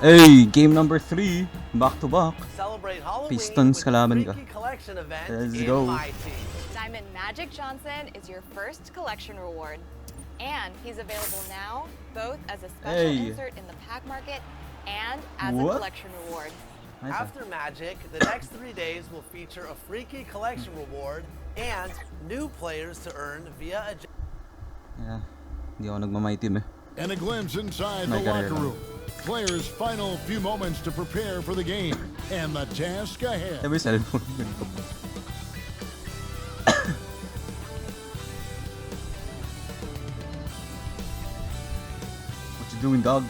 Hey, game number 3. Back to back. Celebrate Halloween Pistons with kalaban the ka. Freaky Collection event Let's in go. my team. Diamond Magic Johnson is your first collection reward. And he's available now, both as a special insert in the pack market and as a collection reward. After Magic, the next 3 days will feature a Freaky Collection reward and new players to earn via a... Yeah, hindi ako nagmamay team eh. And a glimpse inside the locker room. Players' final few moments to prepare for the game and the task ahead. Sabi cellphone. What you doing, dog?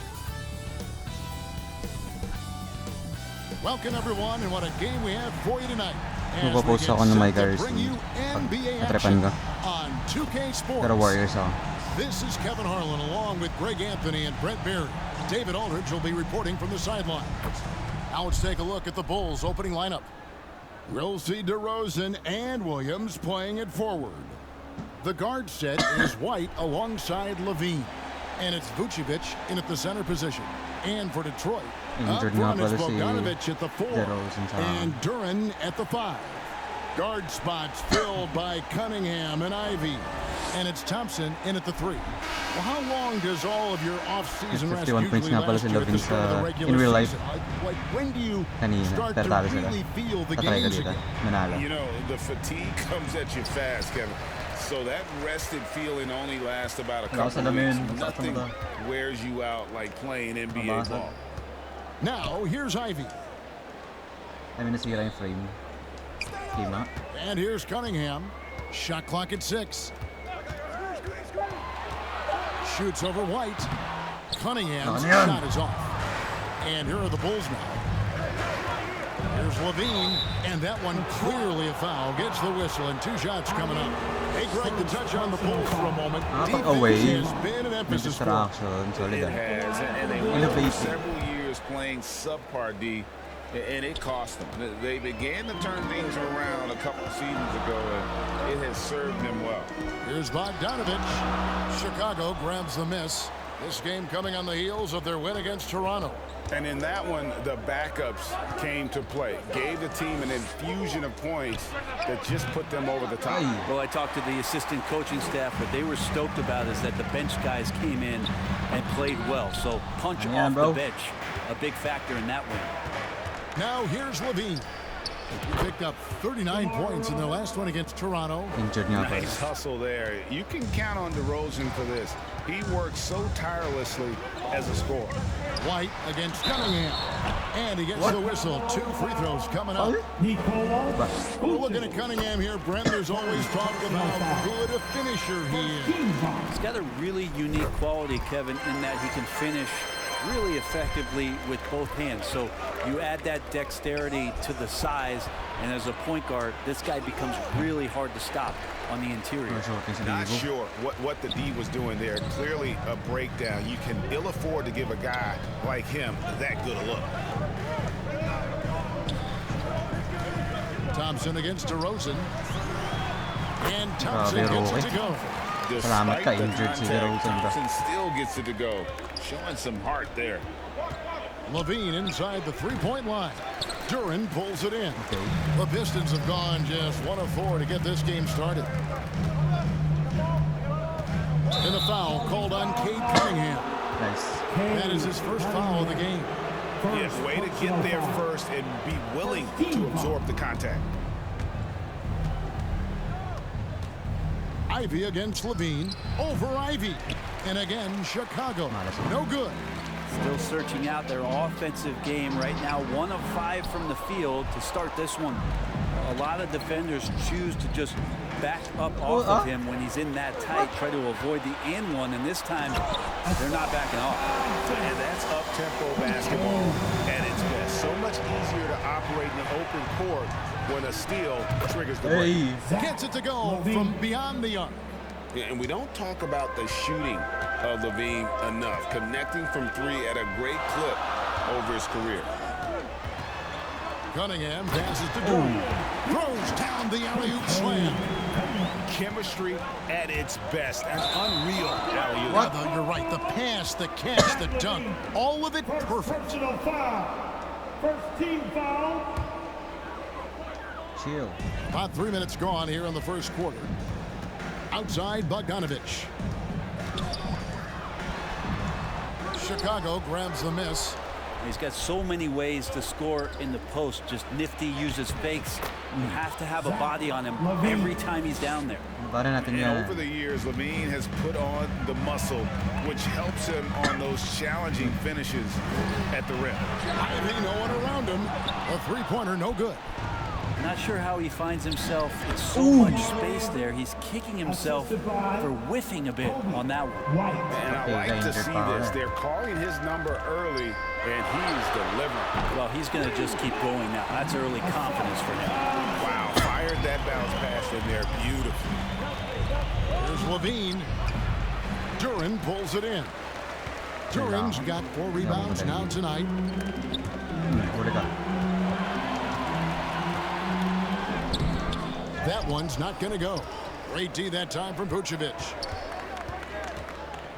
Welcome everyone, and what a game we have for you tonight. Magpo-post ako ng my guys. Natripan ka. On 2K Sports. Pero Warriors ako. This is Kevin Harlan along with Greg Anthony and Brent Berry. David Aldridge will be reporting from the sideline. Now let's take a look at the Bulls' opening lineup. We'll see DeRozan and Williams playing it forward. The guard set is White alongside Levine. And it's Vucevic in at the center position. And for Detroit, up front is Bogdanovic at the 4. And Duran at the 5. Guard spots filled by Cunningham and Ivy. And it's Thompson in at the 3. Well, how long does all of your off-season rest usually last here at the start of the regular season? Like when do you start to really feel the games again? You know, the fatigue comes at you fast, Kevin. So that rested feeling only lasts about a couple of weeks. Nothing wears you out like playing NBA ball. Now, here's Ivy. Nasira yung frame. Game na. And here's Cunningham. Shot clock at 6. Shoots over White. Cunningham's shot is off. And here are the Bulls now. Here's Levine, and that one clearly a foul. Gets the whistle, and 2 shots coming up. Hey, Greg, to touch on the Bulls for a moment. Defense has been an emphasis for them. It has, and they went several years playing subpar D, and it cost them. They began to turn things around a couple seasons ago, and it has served them well. Here's Bogdanovic. Chicago grabs the miss. This game coming on the heels of their win against Toronto. And in that one, the backups came to play. Gave the team an infusion of points that just put them over the top. Well, I talked to the assistant coaching staff. What they were stoked about is that the bench guys came in and played well. So punch off the bench, a big factor in that win. Now here's Levine. He picked up 39 points in their last one against Toronto. Nice hustle there. You can count on DeRozan for this. He works so tirelessly as a scorer. White against Cunningham. And he gets the whistle. 2 free throws coming up. We're looking at Cunningham here, Brent. There's always talk about how good a finisher he is. He's got a really unique quality, Kevin, in that he can finish really effectively with both hands. So you add that dexterity to the size, and as a point guard, this guy becomes really hard to stop on the interior. Not sure what the D was doing there. Clearly a breakdown. You can ill afford to give a guy like him that good a look. Thompson against DeRozan. And Thompson gets it to go. Despite the contact, Thompson still gets it to go. Showing some heart there. Levine inside the 3-point line. Duran pulls it in. The Pistons have gone just 1 of 4 to get this game started. And the foul called on Cade Cunningham. Nice. That is his first foul of the game. Yeah, way to get there first and be willing to absorb the contact. Ivy against Levine. Over Ivy. And again, Chicago. No good. Still searching out their offensive game right now. 1 of 5 from the field to start this one. A lot of defenders choose to just back up off of him when he's in that tight, try to avoid the and one, and this time they're not backing off. And that's up-tempo basketball at its best. So much easier to operate in the open court when a steal triggers the break. Gets it to go from beyond the arc. And we don't talk about the shooting of Levine enough. Connecting from 3 at a great clip over his career. Cunningham passes to Durant. Throws down the alley-oop slam. Chemistry at its best. An unreal alley-oop. What? You're right. The pass, the catch, the dunk. All of it perfect. Personal foul. First team foul. Chill. About 3 minutes gone here in the first quarter. Outside, Bogdanovich. Chicago grabs the miss. He's got so many ways to score in the post. Just nifty, uses fakes. You have to have a body on him every time he's down there. Para natin And yan. over the years, Levine has put on the muscle, which helps him on those challenging finishes at the rim. Ivy, no one around him. A three-pointer, no good. Not sure how he finds himself in so much space there. He's kicking himself for whiffing a bit on that one. And I like to see this. They're calling his number early, and he's delivering. Well, he's going to just keep going now. That's early confidence for him. Wow, fired that bounce pass in there beautifully. Here's Levine. Duran pulls it in. Duran's got 4 rebounds now tonight. Huli ka. That one's not going to go. Great D that time from Vucevic.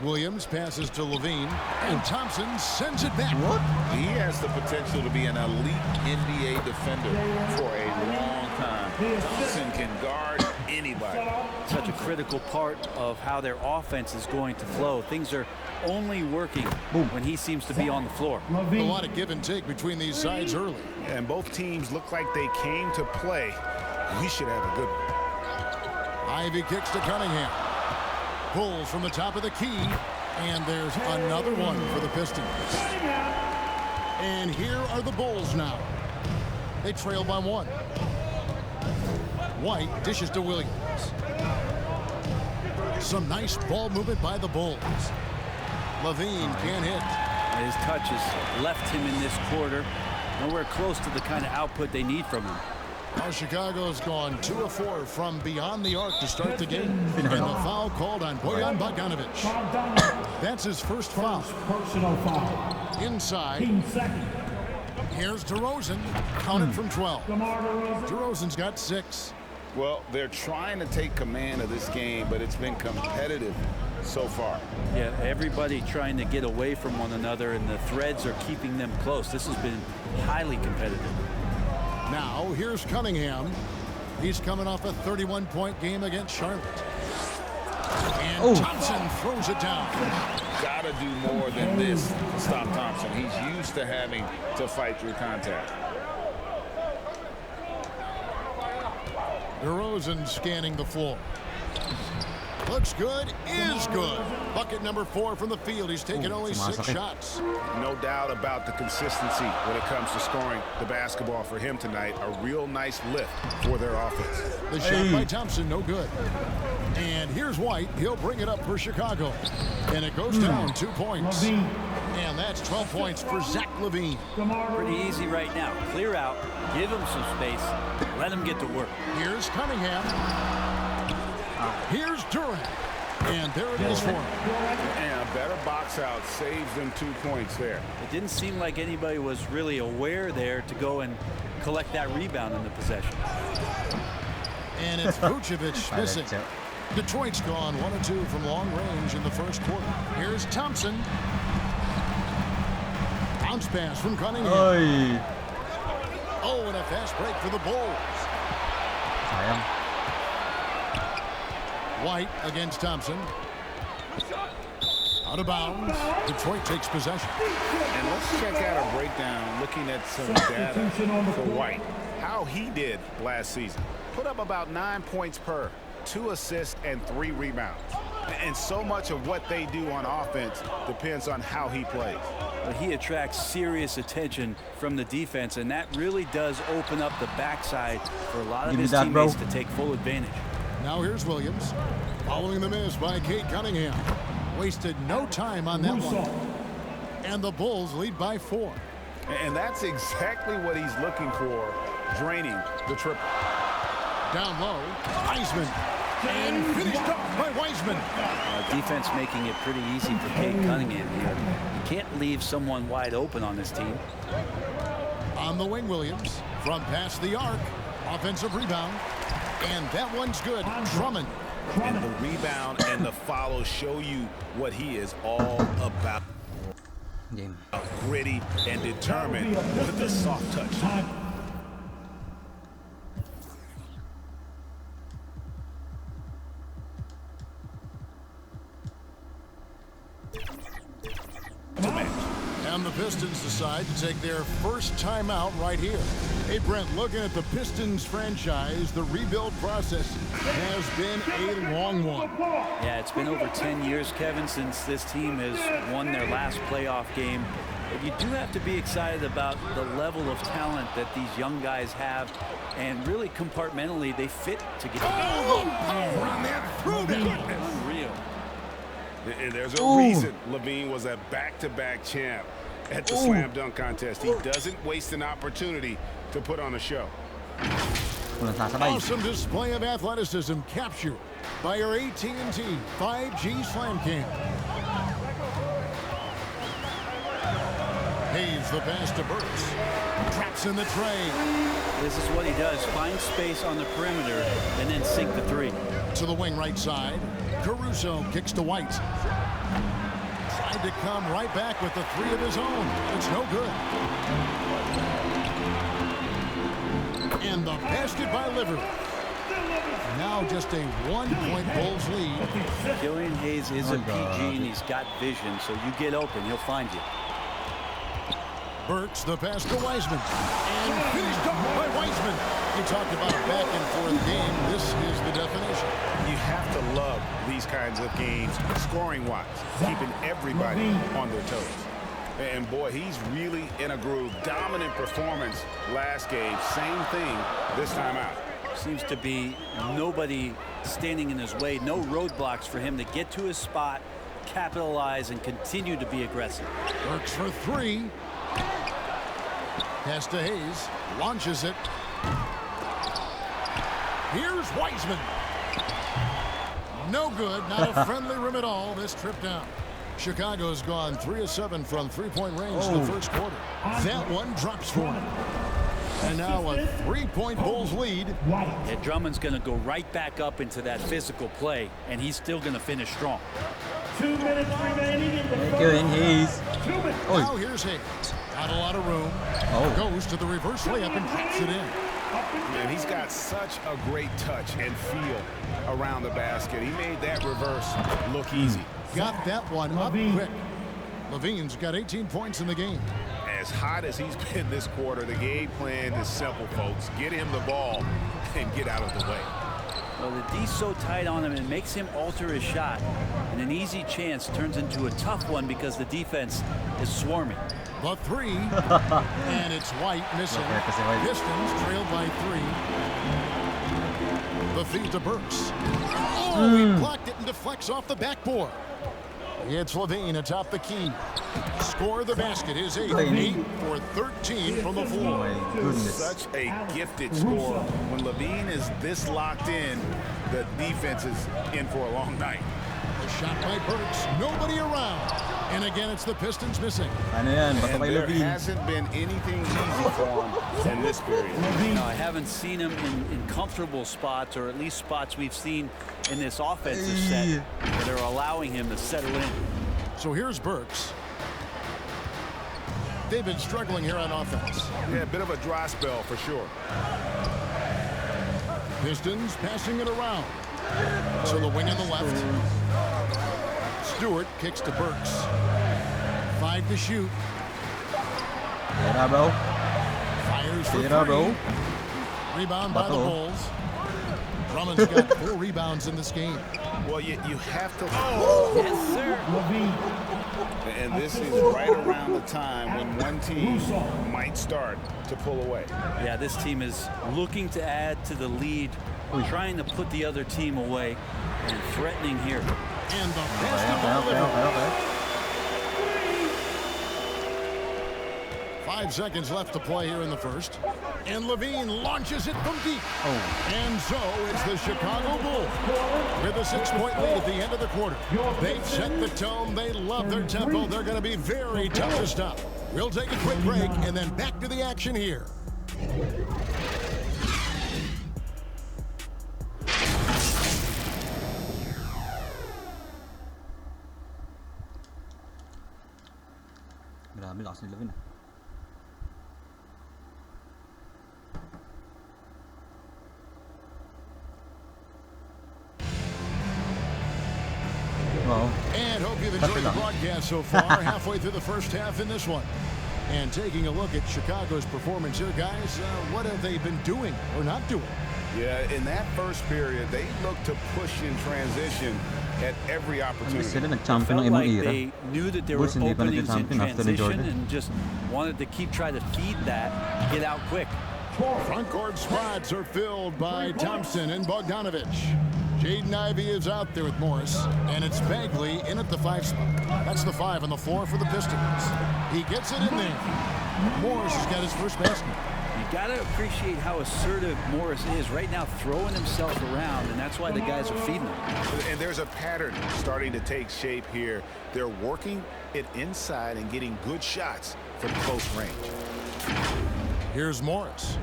Williams passes to Levine, and Thompson sends it back. What? He has the potential to be an elite NBA defender for a long time. Thompson can guard anybody. Such a critical part of how their offense is going to flow. Things are only working when he seems to be on the floor. A lot of give and take between these sides early. And both teams look like they came to play. We should have a good one. Ivy kicks to Cunningham. Pulls from the top of the key. And there's another one for the Pistons. And here are the Bulls now. They trail by 1. White dishes to Williams. Some nice ball movement by the Bulls. Levine can't hit. His touches left him in this quarter. Nowhere close to the kind of output they need from him. Now Chicago's gone 2 of 4 from beyond the arc to start the game. And the foul called on Bojan Bogdanovich. That's his first foul. Personal foul. Inside. Team second. Here's DeRozan. Counted from 12. DeMar DeRozan. DeRozan's got 6. Well, they're trying to take command of this game, but it's been competitive so far. Yeah, everybody trying to get away from one another, and the threads are keeping them close. This has been highly competitive. Now, here's Cunningham. He's coming off a 31-point game against Charlotte. And Thompson throws it down. Gotta do more than this to stop Thompson. He's used to having to fight through contact. DeRozan scanning the floor. Looks good, is good. Bucket number 4 from the field. He's taken only 6 shots. No doubt about the consistency when it comes to scoring the basketball for him tonight. A real nice lift for their offense. The shot by Thompson, no good. And here's White. He'll bring it up for Chicago. And it goes down 2 points. And that's 12 points for Zach LaVine. Pretty easy right now. Clear out, give him some space, let him get to work. Here's Cunningham. Here's Durant. And there it is for him. And a better box out saves them 2 points there. It didn't seem like anybody was really aware there to go and collect that rebound in the possession. And it's Vucevic missing. Detroit's gone 1 of 2 from long range in the first quarter. Here's Thompson. Bounce pass from Cunningham. Oy. Oh, and a fast break for the Bulls. Sayang. White against Thompson. Out of bounds. Detroit takes possession. And let's check out a breakdown looking at some data for White. How he did last season. Put up about 9 points per, 2 assists, and 3 rebounds. And so much of what they do on offense depends on how he plays. But he attracts serious attention from the defense, and that really does open up the backside for a lot of his teammates to take full advantage. Now here's Williams. Following the miss by Kate Cunningham. Wasted no time on that one. And the Bulls lead by 4. And that's exactly what he's looking for, draining the triple. Down low, Wiseman. And finished off by Wiseman. Defense making it pretty easy for Kate Cunningham here. You can't leave someone wide open on this team. On the wing, Williams. From past the arc. Offensive rebound. And that one's good. Drummond. And the rebound and the follow show you what he is all about. Game. Gritty and determined with a soft touch. And the Pistons decide to take their first timeout right here. Hey, Brent, looking at the Pistons franchise, the rebuild process has been a long one. Yeah, it's been over 10 years, Kevin, since this team has won their last playoff game. But you do have to be excited about the level of talent that these young guys have. And really, compartmentally, they fit together. Unreal. And there's a reason Levine was a back-to-back champ at the slam dunk contest. He doesn't waste an opportunity to put on a show. Awesome display of athleticism captured by our AT&T 5G Slam Cam. Hayes the pass to Burks. Traps in the tray. This is what he does. Find space on the perimeter and then sink the three. To the wing right side. Caruso kicks to White. Tried to come right back with the three of his own. It's no good. And the basket by Liver. Now just a 1-point Bulls lead. Killian Hayes is a PG and he's got vision, so you get open, he'll find you. Burks the pass to Wiseman. And finished off by Wiseman. You talked about a back and forth game. This is the definition. You have to love these kinds of games, scoring-wise, keeping everybody on their toes. And boy, he's really in a groove. Dominant performance last game. Same thing this time out. Seems to be nobody standing in his way. No roadblocks for him to get to his spot, capitalize, and continue to be aggressive. Burks for three. Pass to Hayes. Launches it. Here's Wiseman. No good. Not a friendly rim at all this trip down. Chicago's gone 3 of 7 from three-point range in the first quarter. That one drops for him. And now a 3-point Bulls lead. Yeah, Drummond's going to go right back up into that physical play, and he's still going to finish strong. 2 minutes remaining in the Hayes. Now here's Hayes. Not a lot of room. Goes to the reverse layup and drops it in. Man, he's got such a great touch and feel around the basket. He made that reverse look easy. Got that one up quick. Levine's got 18 points in the game. As hot as he's been this quarter, the game plan is simple, folks. Get him the ball and get out of the way. Well, the D's so tight on him, it makes him alter his shot. And an easy chance turns into a tough one because the defense is swarming. The three. And it's White missing. Pistons trailed by 3. The feed to Burks. Oh, he blocked it and deflects off the backboard. It's Levine atop the key. Score the basket. His 8 for 13 from the floor. Such a gifted scorer. When Levine is this locked in, the defense is in for a long night. The shot by Burks. Nobody around. And again, it's the Pistons missing. And there hasn't been anything easy for him in this period. No, I haven't seen him in comfortable spots, or at least spots we've seen in this offensive set that are allowing him to settle in. So here's Burks. They've been struggling here on offense. Yeah, a bit of a dry spell for sure. Pistons passing it around. To the wing on the left. Stewart kicks to Burks. 5 to shoot. Fires for 3. Rebound by the Bulls. Drummond's got 4 rebounds in this game. Well, you have to. Yes, sir. And this is right around the time when one team might start to pull away. Yeah, this team is looking to add to the lead, trying to put the other team away, and threatening here. And the basket. 5 seconds left to play here in the first. And Levine launches it from deep. And so it's the Chicago Bulls with a 6-point lead at the end of the quarter. They've set the tone. They love their tempo. They're going to be very tough to stop. We'll take a quick break and then back to the action here. Grabe, lakas ni Lavin. Wow. And hope you've enjoyed the broadcast so far. Halfway through the first half in this one. And taking a look at Chicago's performance here, guys, what have they been doing or not doing? Yeah, in that first period, they looked to push in transition at every opportunity. It felt like they knew that there were openings in transition and just wanted to keep trying to feed that, get out quick. Front court spots are filled by Thompson and Bogdanovich. Jaden Ivey is out there with Morris, and it's Bagley in at the 5 spot. That's the 5 on the floor for the Pistons. He gets it in there. Morris has got his first basket. You got to appreciate how assertive Morris is right now, throwing himself around, and that's why the guys are feeding him. And there's a pattern starting to take shape here. They're working it inside and getting good shots from close range. Here's Morris.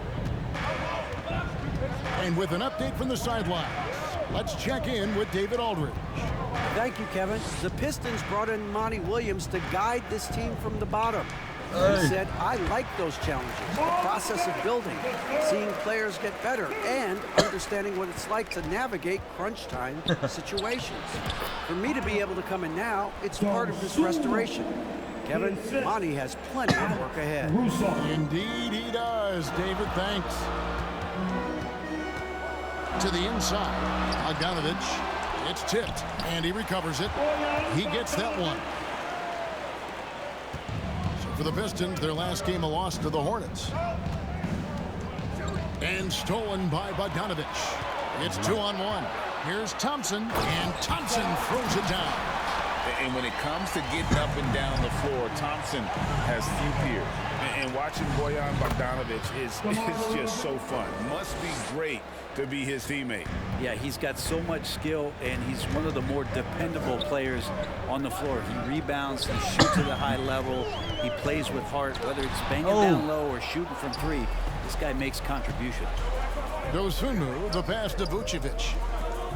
And with an update from the sidelines, let's check in with David Aldridge. Thank you, Kevin. The Pistons brought in Monty Williams to guide this team from the bottom. He said, I like those challenges, the process of building, seeing players get better, and understanding what it's like to navigate crunch time situations. For me to be able to come in now, it's part of this restoration. Kevin, Monty has plenty of work ahead. Indeed he does, David. Thanks. To the inside, Bogdanovich. It's tipped, and he recovers it. He gets that one. So for the Pistons, their last game a loss to the Hornets. And stolen by Bogdanovich. It's 2-on-1. Here's Thompson, and Thompson throws it down. And when it comes to getting up and down the floor, Thompson has few peers. And watching Bojan Bogdanovich is just so fun. Must be great to be his teammate. Yeah, he's got so much skill, and he's one of the more dependable players on the floor. He rebounds, he shoots at a high level, he plays with heart, whether it's banging down low or shooting from 3. This guy makes contribution. Dosunmu, the pass to Vucevic.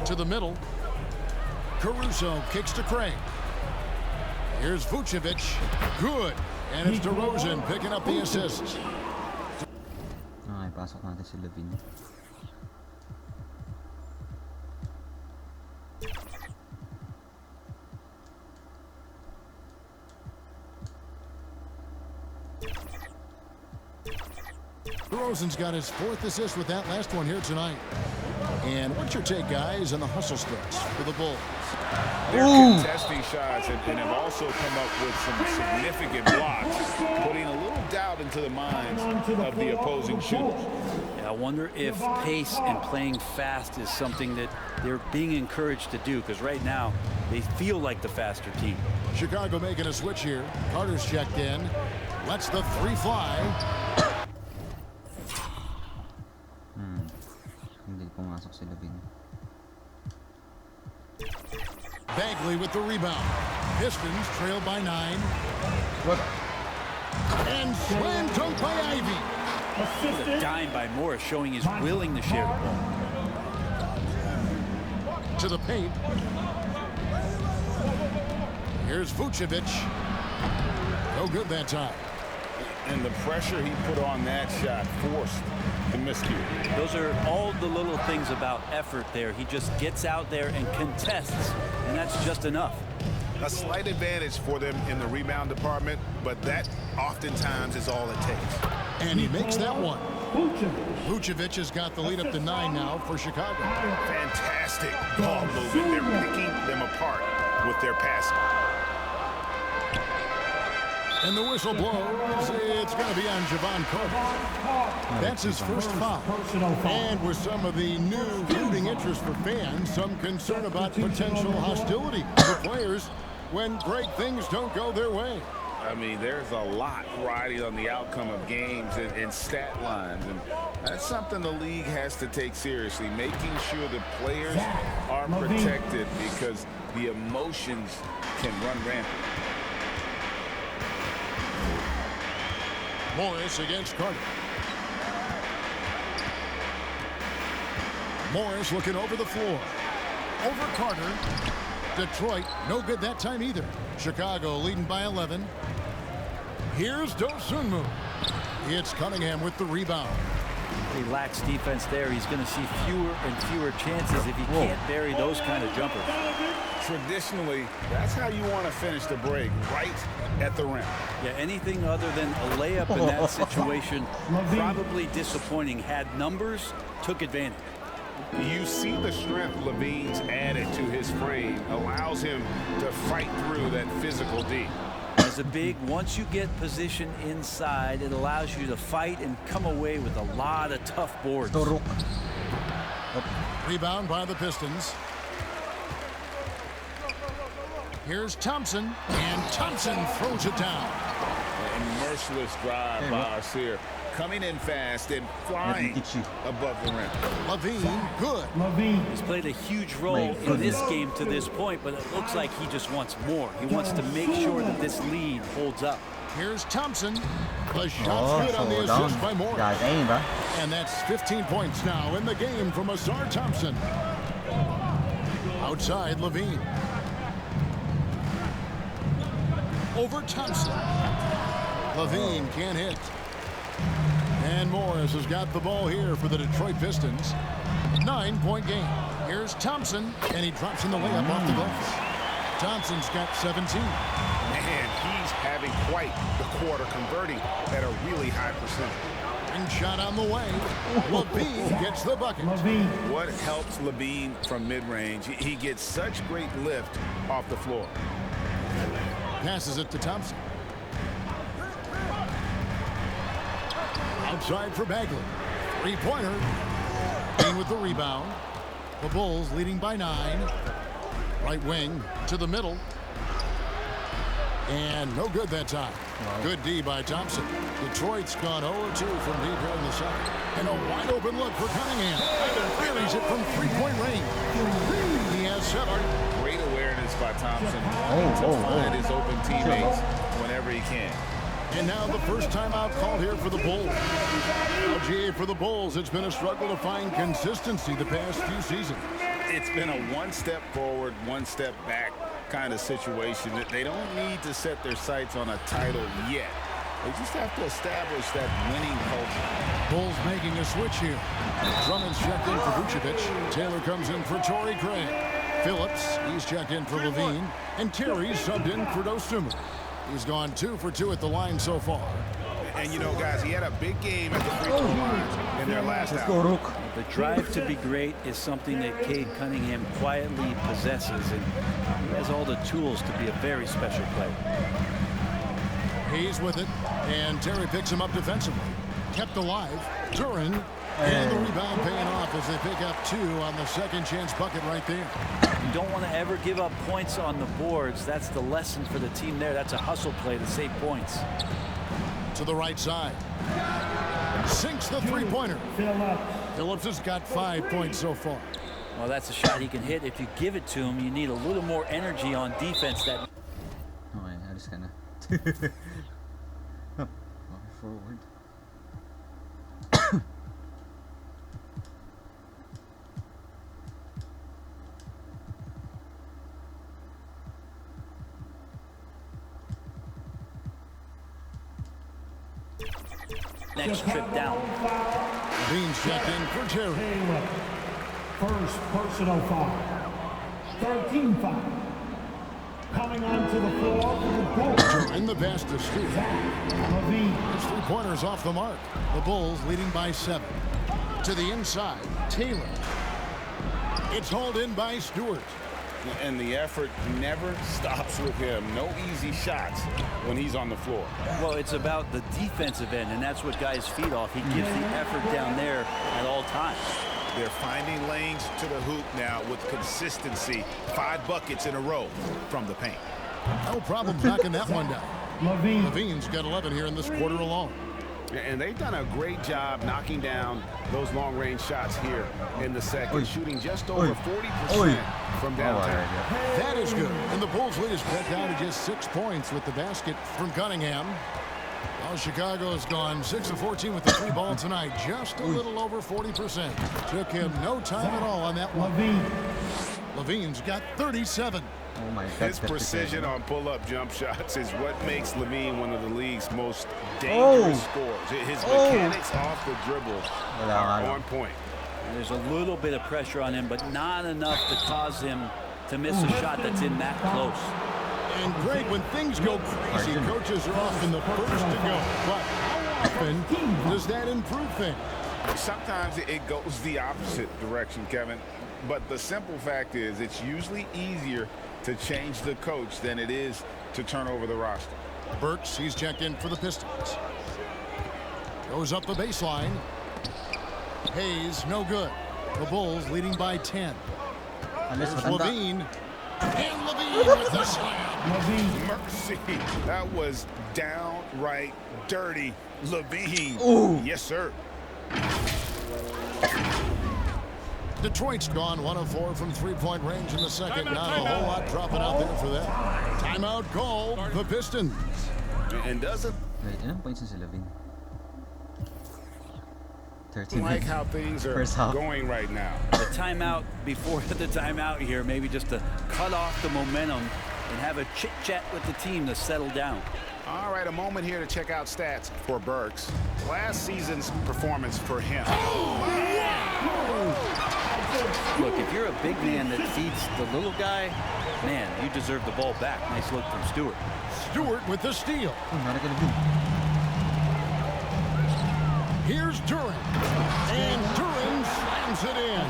To the middle. Caruso kicks to Craig. Here's Vucevic. Good. And it's DeRozan picking up the assist. Okay, pasok natin si Lavin. DeRozan's got his 4th assist with that last one here tonight. And what's your take, guys, on the hustle stretch for the Bulls? They're contesting shots and have also come up with some significant blocks, putting a little doubt into the minds of the opposing shooters. Yeah, I wonder if pace and playing fast is something that they're being encouraged to do, because right now they feel like the faster team. Chicago making a switch here. Carter's checked in. Lets the 3 fly. Hindi pumasok si Lavin. Bagley with the rebound. Pistons trail by 9. What? And slam dunk by Ivy. A dime by Morris, showing he's willing to share the ball. To the paint. Here's Vucevic. No good that time. And the pressure he put on that shot forced the miscue. Those are all the little things about effort there. He just gets out there and contests, and that's just enough. A slight advantage for them in the rebound department, but that oftentimes is all it takes. And he makes that one. Vucevic has got the lead up to 9 now for Chicago. Fantastic ball movement. They're picking them apart with their passing. And the whistle blows. It's going to be on Javon Carter. That's his first foul. And with some of the new rooting interest for fans, some concern about potential hostility for players when great things don't go their way. I mean, there's a lot riding on the outcome of games and stat lines. And that's something the league has to take seriously, making sure the players are protected because the emotions can run rampant. Morris against Carter. Morris looking over the floor. Over Carter. Detroit, no good that time either. Chicago leading by 11. Here's Dosunmu. It's Cunningham with the rebound. He lacks defense there. He's going to see fewer and fewer chances if he can't bury those kind of jumpers. Traditionally, that's how you want to finish the break, right at the rim. Yeah, anything other than a layup in that situation, probably disappointing. Had numbers, took advantage. You see the strength Levine's added to his frame, allows him to fight through that physical D. As a big, once you get position inside, it allows you to fight and come away with a lot of tough boards. Rebound by the Pistons. Here's Thompson, and Thompson throws it down. A merciless drive by Arcier. Coming in fast and flying above the rim. Levine, good. He's played a huge role in this game to this point, but it looks like he just wants more. He wants to make sure that this lead holds up. Here's Thompson. The shot's good on the assist by Morris. And that's 15 points now in the game from Asar Thompson. Outside, Levine. Over Thompson. Levine can't hit. And Morris has got the ball here for the Detroit Pistons. 9-point game. Here's Thompson, and he drops in the layup off the glass. Thompson's got 17. Man, he's having quite the quarter, converting at a really high percentage. And shot on the way. Levine gets the bucket. What helps Levine from mid-range? He gets such great lift off the floor. Passes it to Thompson. Outside for Bagley. Three-pointer. Kane with the rebound. The Bulls leading by 9. Right wing to the middle. And no good that time. Good D by Thompson. Detroit's gone 0-2 from deep here in the second. And a wide open look for Cunningham. Buries it from three-point range. He has 7. Great awareness by Thompson. To find his open teammates whenever he can. And now the first timeout called here for the Bulls. LGA for the Bulls, it's been a struggle to find consistency the past few seasons. It's been a one step forward, one step back kind of situation. They don't need to set their sights on a title yet. They just have to establish that winning culture. Bulls making a switch here. Drummond's checked in for Vucevic. Taylor comes in for Torrey Craig. Phillips, he's checked in for Levine. And Terry's subbed in for Dosunmu. He's gone 2 for 2 at the line so far. And you know, guys, he had a big game at the free throw line in their last outing. The drive to be great is something that Cade Cunningham quietly possesses, and he has all the tools to be a very special player. He's with it, and Terry picks him up defensively. Kept alive. Duran, and the rebound paying off as they pick up 2 on the second chance bucket right there. You don't want to ever give up points on the boards. That's the lesson for the team there. That's a hustle play to save points. To the right side. Sinks the three-pointer. Phillips has got 5 points so far. Well, that's a shot he can hit. If you give it to him, you need a little more energy on defense. That. Oh, yeah, harus ka na. Forward. Next trip down. Beans checked in for Terry. First personal foul. 13 foul. Coming onto the floor for the Bulls. In the pass to Steve. His three-pointers off the mark. The Bulls leading by 7. To the inside, Taylor. It's hauled in by Stewart. And the effort never stops with him. No easy shots when he's on the floor. Well, it's about the defensive end, and that's what guys feed off. He gives the effort down there at all times. They're finding lanes to the hoop now with consistency. 5 buckets in a row from the paint. No problem knocking that one down. Levine's got 11 here in this quarter alone. And they've done a great job knocking down those long-range shots here in the second, shooting just over 40% from downtown. That is good. And the Bulls lead is cut down to just 6 points with the basket from Cunningham. Well, Chicago's gone 6 of 14 with the 3 ball tonight. Just a little over 40%. Took him no time at all on that one. Levine's got 37. Oh my God. His precision on pull-up jump shots is what makes Levine one of the league's most dangerous scorers. His mechanics off the dribble are on point. There's a little bit of pressure on him, but not enough to cause him to miss a shot that's in that close. And Greg, when things go crazy, coaches are often the first to go. But how often does that improve things? Sometimes it goes the opposite direction, Kevin. But the simple fact is it's usually easier to change the coach than it is to turn over the roster. Burks, he's checked in for the Pistons. Goes up the baseline. Hayes, no good. The Bulls leading by 10. There's Levine. And Levine with the slam. Mercy. That was downright dirty. Levine. Ooh. Yes, sir. Detroit's gone 1 of 4 from 3-point range in the second. Not a whole lot dropping out there for that. Timeout called the Pistons. And doesn't Ilang points na si Levine? 13. like how things are going right now. The timeout before the timeout here, maybe just to cut off the momentum and have a chit-chat with the team to settle down. All right, a moment here to check out stats for Burks. Last season's performance for him. Look, if you're a big man that feeds the little guy, man, you deserve the ball back. Nice look from Stewart. Stewart with the steal. Not gonna be. Here's Duran. And Duran slams it in.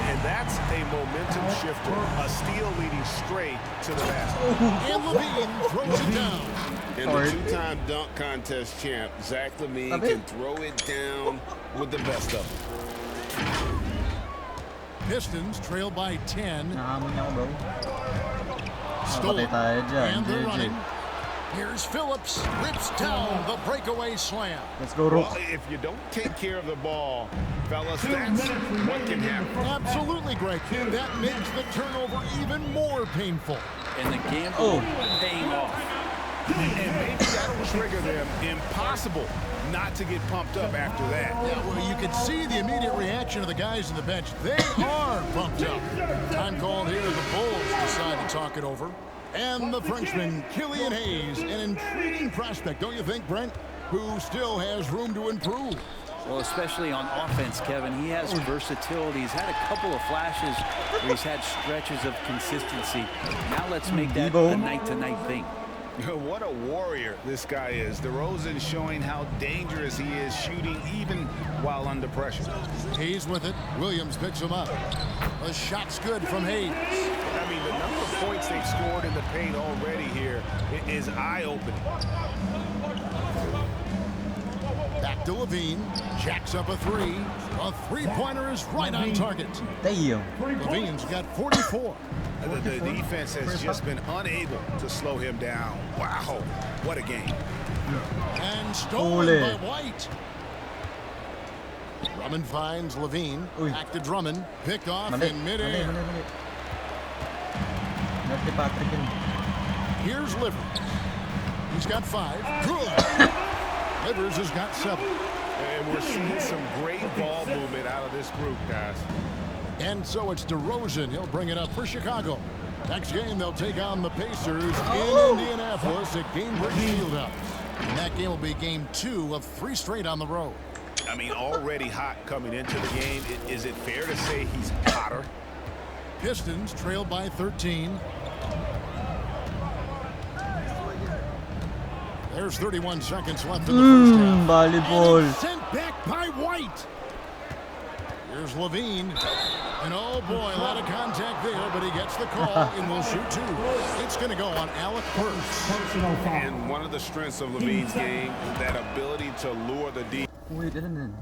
And that's a momentum shifter. A steal leading straight to the basket. And Levine throws it down. And the two-time dunk contest champ, Zach Levine, can throw it down with the best of them. Pistons trail by 10. Nahamon niya ako, bro. Stolen. Napatay tayo dyan, And they're JJ. running. Here's Phillips. Rips down the breakaway slam. Let's go, Rook. Well, if you don't take care of the ball, fellas, that's what can happen. Absolutely, Greg. That makes the turnover even more painful. And the gamble paying off. And maybe that'll trigger them. Impossible not to get pumped up after that. Yeah, well, you can see the immediate reaction of the guys on the bench. They are pumped up. Time called here. The Bulls decide to talk it over. And the Frenchman, Killian Hayes, an intriguing prospect, don't you think, Brent? Who still has room to improve. Well, especially on offense, Kevin. He has versatility. He's had a couple of flashes where he's had stretches of consistency. Now let's make that a night-to-night thing. What a warrior this guy is. DeRozan showing how dangerous he is shooting even while under pressure. Hayes with it. Williams picks him up. The shot's good from Hayes. I mean, the number of points they've scored in the paint already here is eye-opening. Back to Levine. Jacks up a 3. A three-pointer is right on target. Damn. Levine's got 44. The defense has just been unable to slow him down. Wow, what a game. And stolen by White. Drummond finds Levine. Back to Drummond. Pick off in midair. Not Patrick yun. Here's Livers. He's got 5. Good. Livers has got 7. And we're seeing some great ball movement out of this group, guys. And so it's DeRozan. He'll bring it up for Chicago. Next game, they'll take on the Pacers in Indianapolis at Gainbridge Fieldhouse. And that game will be game 2 of 3 straight on the road. I mean, already hot coming into the game. Is it fair to say he's hotter? Pistons trail by 13. There's 31 seconds left in the first half. Volleyball. And it's sent back by White. Here's Levine. And oh boy, a lot of contact there, but he gets the call and will shoot 2. It's going to go on Alec Burks. And one of the strengths of Levine's game is that ability to lure the deep. Wait, ano nun?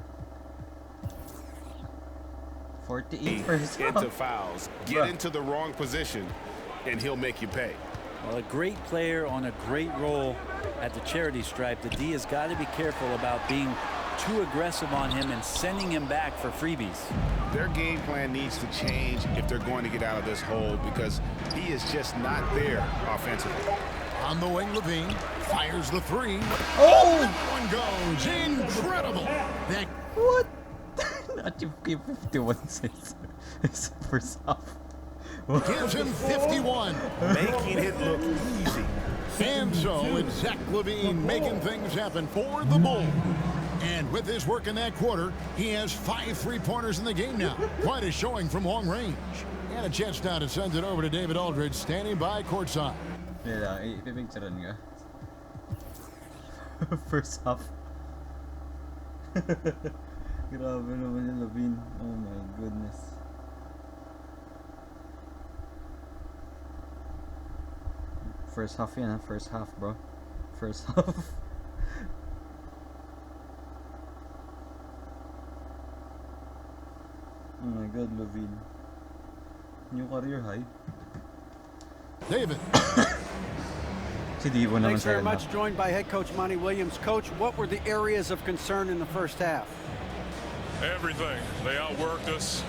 48%. Into fouls. Get into the wrong position, and he'll make you pay. Well, a great player on a great role at the charity stripe. The D has got to be careful about being too aggressive on him and sending him back for freebies. Their game plan needs to change if they're going to get out of this hole because he is just not there offensively. On the wing, Levine fires the three. Oh! That one goes. Incredible. That What? Not yung 51 cents. It's first half. gives him 51. Making it look easy. And so it's Zach Levine making things happen for the Bulls. And with his work in that quarter, he has 5 3-pointers in the game now. Quite a showing from long range. And a chance now to send it over to David Aldridge, standing by courtside. Yeah, ipipicturean ka. First half. Grabe naman yung Levine. Oh my goodness. First half yan, ha? First half, bro. First half. Oh my god, Levine. New career high. David. Si Divo naman Thanks very sa much. Joined by head coach Monty Williams. Coach, what were the areas of concern in the first half? Everything. They outworked us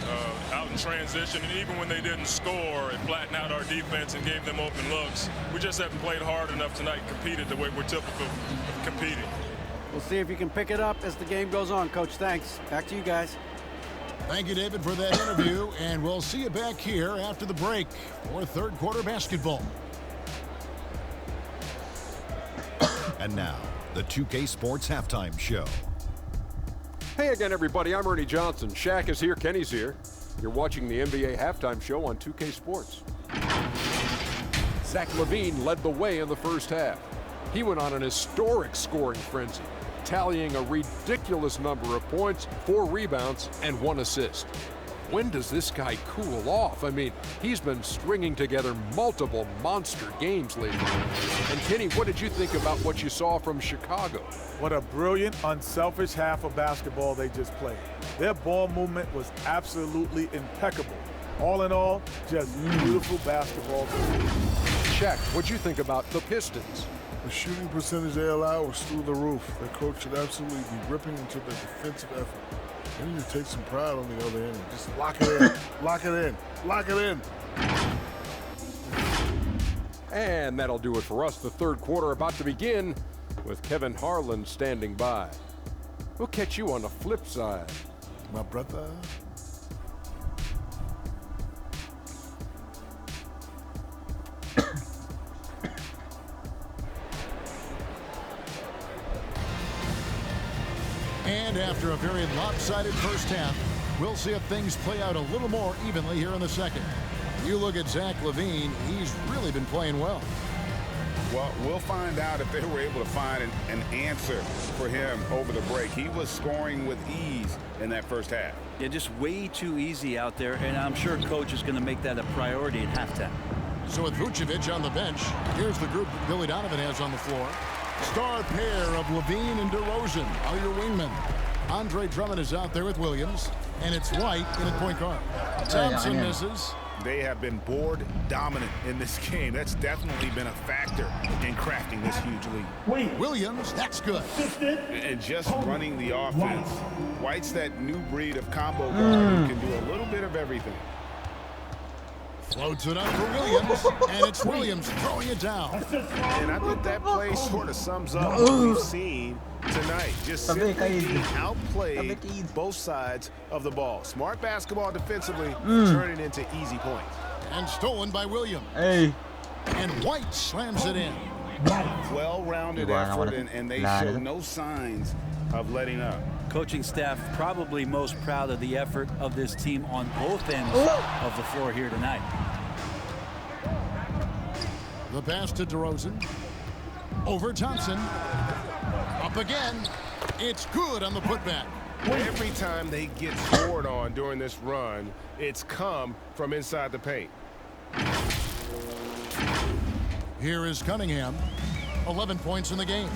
out in transition, and even when they didn't score, it flattened out our defense and gave them open looks. We just haven't played hard enough tonight and competed the way we're typical of competing. We'll see if you can pick it up as the game goes on, Coach. Thanks. Back to you guys. Thank you, David, for that interview. And we'll see you back here after the break for third quarter basketball. And now, the 2K Sports Halftime Show. Hey again, everybody. I'm Ernie Johnson. Shaq is here. Kenny's here. You're watching the NBA Halftime Show on 2K Sports. Zach Levine led the way in the first half. He went on an historic scoring frenzy, tallying a ridiculous number of points, 4 rebounds, and 1 assist. When does this guy cool off? I mean, he's been stringing together multiple monster games lately. And Kenny, what did you think about what you saw from Chicago? What a brilliant, unselfish half of basketball they just played. Their ball movement was absolutely impeccable. All in all, just beautiful basketball. Shaq, what'd you think about the Pistons? The shooting percentage they allow was through the roof. Their coach should absolutely be ripping into their defensive effort. They need to take some pride on the other end and just lock it in, lock it in, lock it in. And that'll do it for us. The third quarter about to begin with Kevin Harlan standing by. We'll catch you on the flip side. My brother. And after a very lopsided first half, we'll see if things play out a little more evenly here in the second. You look at Zach Levine, he's really been playing well. Well, we'll find out if they were able to find an answer for him over the break. He was scoring with ease in that first half. Yeah, just way too easy out there, and I'm sure coach is going to make that a priority at halftime. So with Vucevic on the bench, here's the group Billy Donovan has on the floor. Star pair of Levine and DeRozan are your wingmen. Andre Drummond is out there with Williams, and it's White in at point guard. Thompson misses. They have been board dominant in this game. That's definitely been a factor in crafting this huge lead. Williams, that's good. And just running the offense. White's that new breed of combo guard who can do a little bit of everything. Floats it up for Williams, and it's Williams throwing it down. And I think that play sort of sums up what we've seen tonight. Just simply being outplayed both sides of the ball. Smart basketball defensively, turning into easy points. And stolen by Williams. Hey. And White slams it in. Well-rounded effort, and they show no signs of letting up. Coaching staff probably most proud of the effort of this team on both ends of the floor here tonight. The pass to DeRozan. Over Thompson. Up again. It's good on the putback. Every time they get scored on during this run, it's come from inside the paint. Here is Cunningham. 11 points in the game.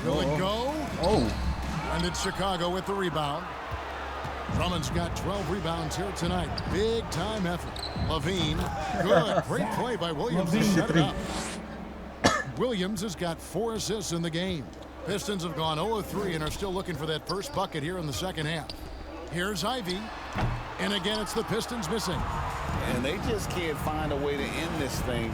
Will it go? And it's Chicago with the rebound. Drummond's got 12 rebounds here tonight. Big time effort. Levine, good. Great play by Williams to shut it up. Williams has got 4 assists in the game. Pistons have gone 0 of 3 and are still looking for that first bucket here in the second half. Here's Ivy. And again, it's the Pistons missing. And they just can't find a way to end this thing.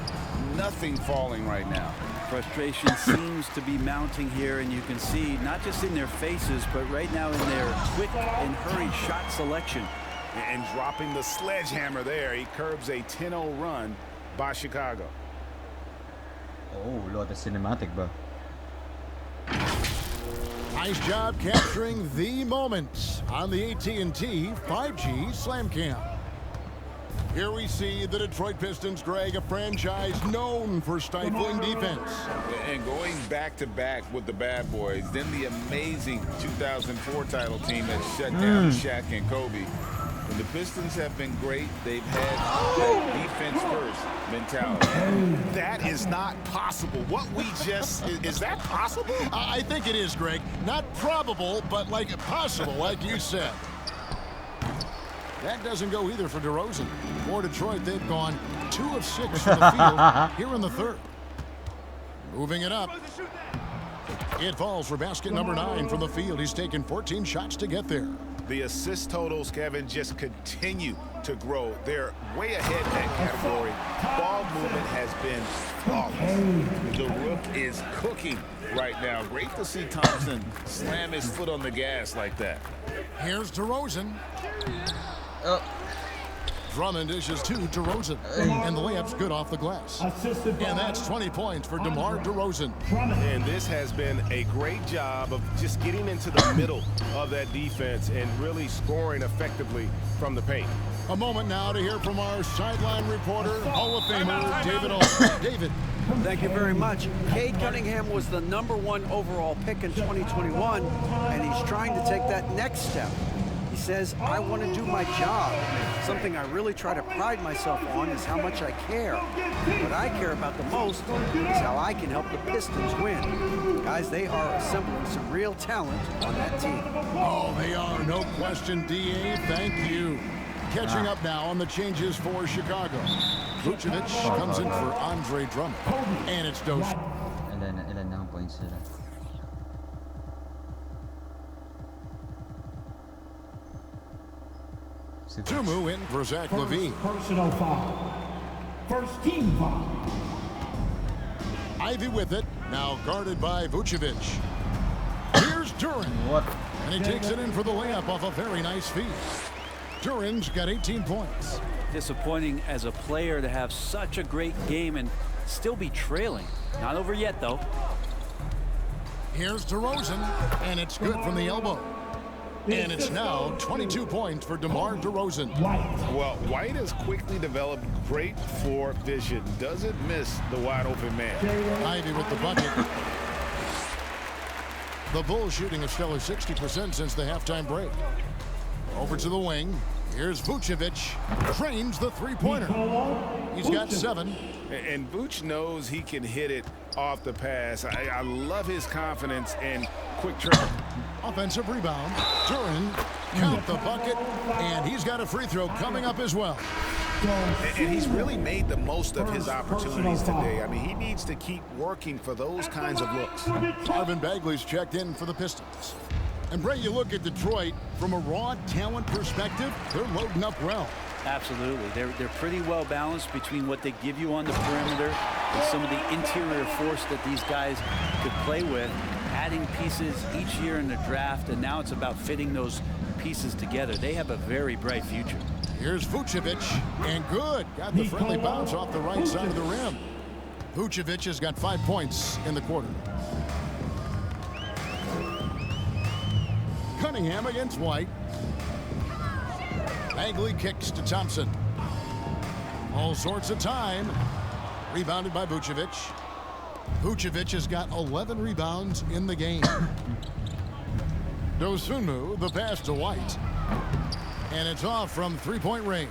Nothing falling right now. Frustration seems to be mounting here, and you can see not just in their faces, but right now in their quick and hurried shot selection. And dropping the sledgehammer there, he curbs a 10-0 run by Chicago. Oh, Lord, the cinematic, bro. Nice job capturing the moments on the AT&T 5G Slam Cam. Here we see the Detroit Pistons, Greg, a franchise known for stifling defense. And going back-to-back with the bad boys, then the amazing 2004 title team that shut down Shaq and Kobe. When the Pistons have been great, they've had that defense-first mentality. That is not possible. What we just, is that possible? I think it is, Greg. Not probable, but like possible, like you said. That doesn't go either for DeRozan. For Detroit, they've gone 2 of 6 from the field here in the third. Moving it up. It falls for basket number 9 from the field. He's taken 14 shots to get there. The assist totals, Kevin, just continue to grow. They're way ahead in that category. Ball movement has been flawless. The Rook is cooking right now. Great to see Thompson slam his foot on the gas like that. Here's DeRozan. Drummond dishes to DeRozan. And the layup's good off the glass. And that's 20 points for DeMar DeRozan. And this has been a great job of just getting into the middle of that defense and really scoring effectively from the paint. A moment now to hear from our sideline reporter, Hall of Famer David Aldridge. David. Thank you very much. Cade Cunningham was the #1 overall pick in 2021, and he's trying to take that next step. He says, I want to do my job. Something I really try to pride myself on is how much I care. What I care about the most is how I can help the Pistons win. Guys, they are assembling some real talent on that team. Oh, they are. No question, D.A. Thank you. Catching up now on the changes for Chicago. Vucevic comes in for Andre Drummond. And it's Dos. Ilan na ang points sila? Tumu in for Zach LaVine. Personal foul. First team foul. Ivy with it. Now guarded by Vucevic. Here's Duran. And he takes it in for the layup off a very nice feed. Duran's got 18 points. Disappointing as a player to have such a great game and still be trailing. Not over yet, though. Here's DeRozan, and it's good from the elbow. And it's now 22 points for DeMar DeRozan. Well, White has quickly developed great floor vision. Doesn't miss the wide open man. Ivy with the bucket. The Bulls shooting a stellar 60% since the halftime break. Over to the wing. Here's Vucevic. Trains the three-pointer. He's got 7. And Vuce knows he can hit it off the pass. I love his confidence and quick trigger. Offensive rebound. Duran count the bucket, and he's got a free throw coming up as well. And he's really made the most of his opportunities today. I mean, he needs to keep working for those kinds of looks. Marvin Bagley's checked in for the Pistons. And Bray, you look at Detroit from a raw talent perspective, they're loading up well. Absolutely. They're pretty well balanced between what they give you on the perimeter and some of the interior force that these guys could play with, adding pieces each year in the draft, and now it's about fitting those pieces together. They have a very bright future. Here's Vucevic, and good. Got the friendly bounce off the right side of the rim. Vucevic has got 5 points in the quarter. Cunningham against White. Bagley kicks to Thompson. All sorts of time. Rebounded by Vucevic. Vucevic has got 11 rebounds in the game. Dosunmu, the pass to White. And it's off from three-point range.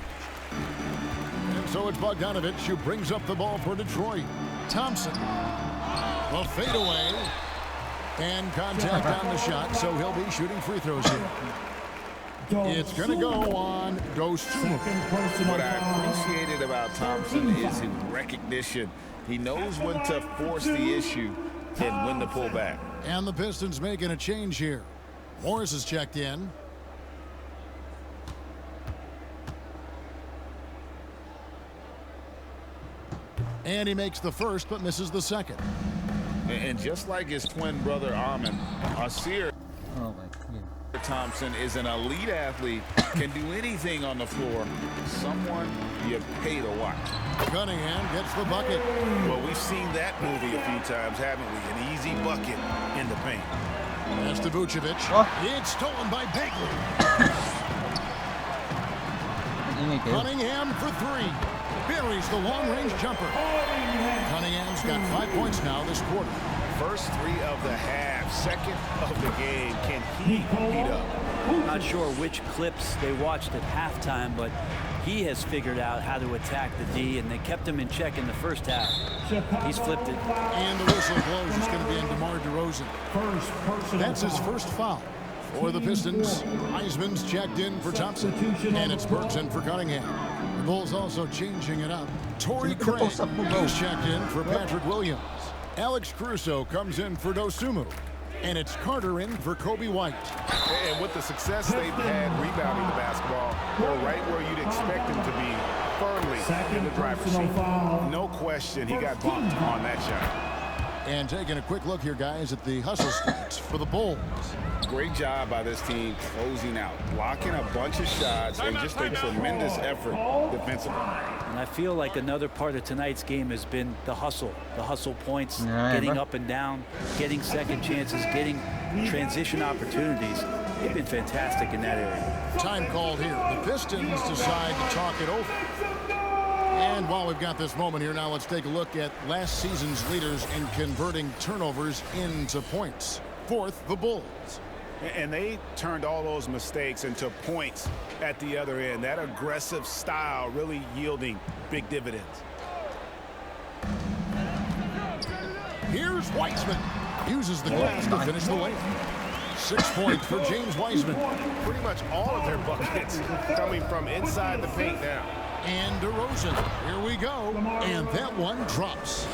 And so it's Bogdanovic who brings up the ball for Detroit. Thompson. The fadeaway. And contact on the shot, so he'll be shooting free throws here. It's going to go on Dosunmu. What I appreciated about Thompson is his recognition. He knows when to force the issue and when to pull back. And the Pistons making a change here. Morris is checked in. And he makes the first but misses the second. And just like his twin brother Armin, Asir Oh my God. Thompson is an elite athlete, can do anything on the floor. Someone you pay to watch. Cunningham gets the bucket. Well, we've seen that movie a few times, haven't we? An easy bucket in the paint. Pass to Vucevic. It's stolen by Bagley. Cunningham for three. Buries the long-range jumper. Cunningham's got 5 points now this quarter. First three of the half, second of the game. Can he heat up? Not sure which clips they watched at halftime, but he has figured out how to attack the D, and they kept him in check in the first half. He's flipped it. And the whistle blows. It's going to be in DeMar DeRozan. That's his first foul. For the Pistons, Wiseman's checked in for Thompson, and it's Burks in for Cunningham. The Bulls also changing it up. Torrey Craig is checked in for Patrick Williams. Alex Caruso comes in for Dosunmu, and it's Carter in for Kobe White. And with the success they've had rebounding the basketball, they're right where you'd expect them to be, firmly in the driver's seat. No question, he got bumped on that shot. And taking a quick look here, guys, at the hustle stats for the Bulls. Great job by this team closing out, blocking a bunch of shots, and just a tremendous effort defensively. And I feel like another part of tonight's game has been the hustle points, getting up and down, getting second chances, getting transition opportunities. They've been fantastic in that area. Time called here. The Pistons decide to talk it over. And while we've got this moment here, now let's take a look at last season's leaders in converting turnovers into points. Fourth, the Bulls. And they turned all those mistakes into points at the other end. That aggressive style really yielding big dividends. Here's Wiseman. Uses the glass to finish the layup. 6 points for James Wiseman. Pretty much all of their buckets coming from inside the paint now. And DeRozan, here we go, and that one drops.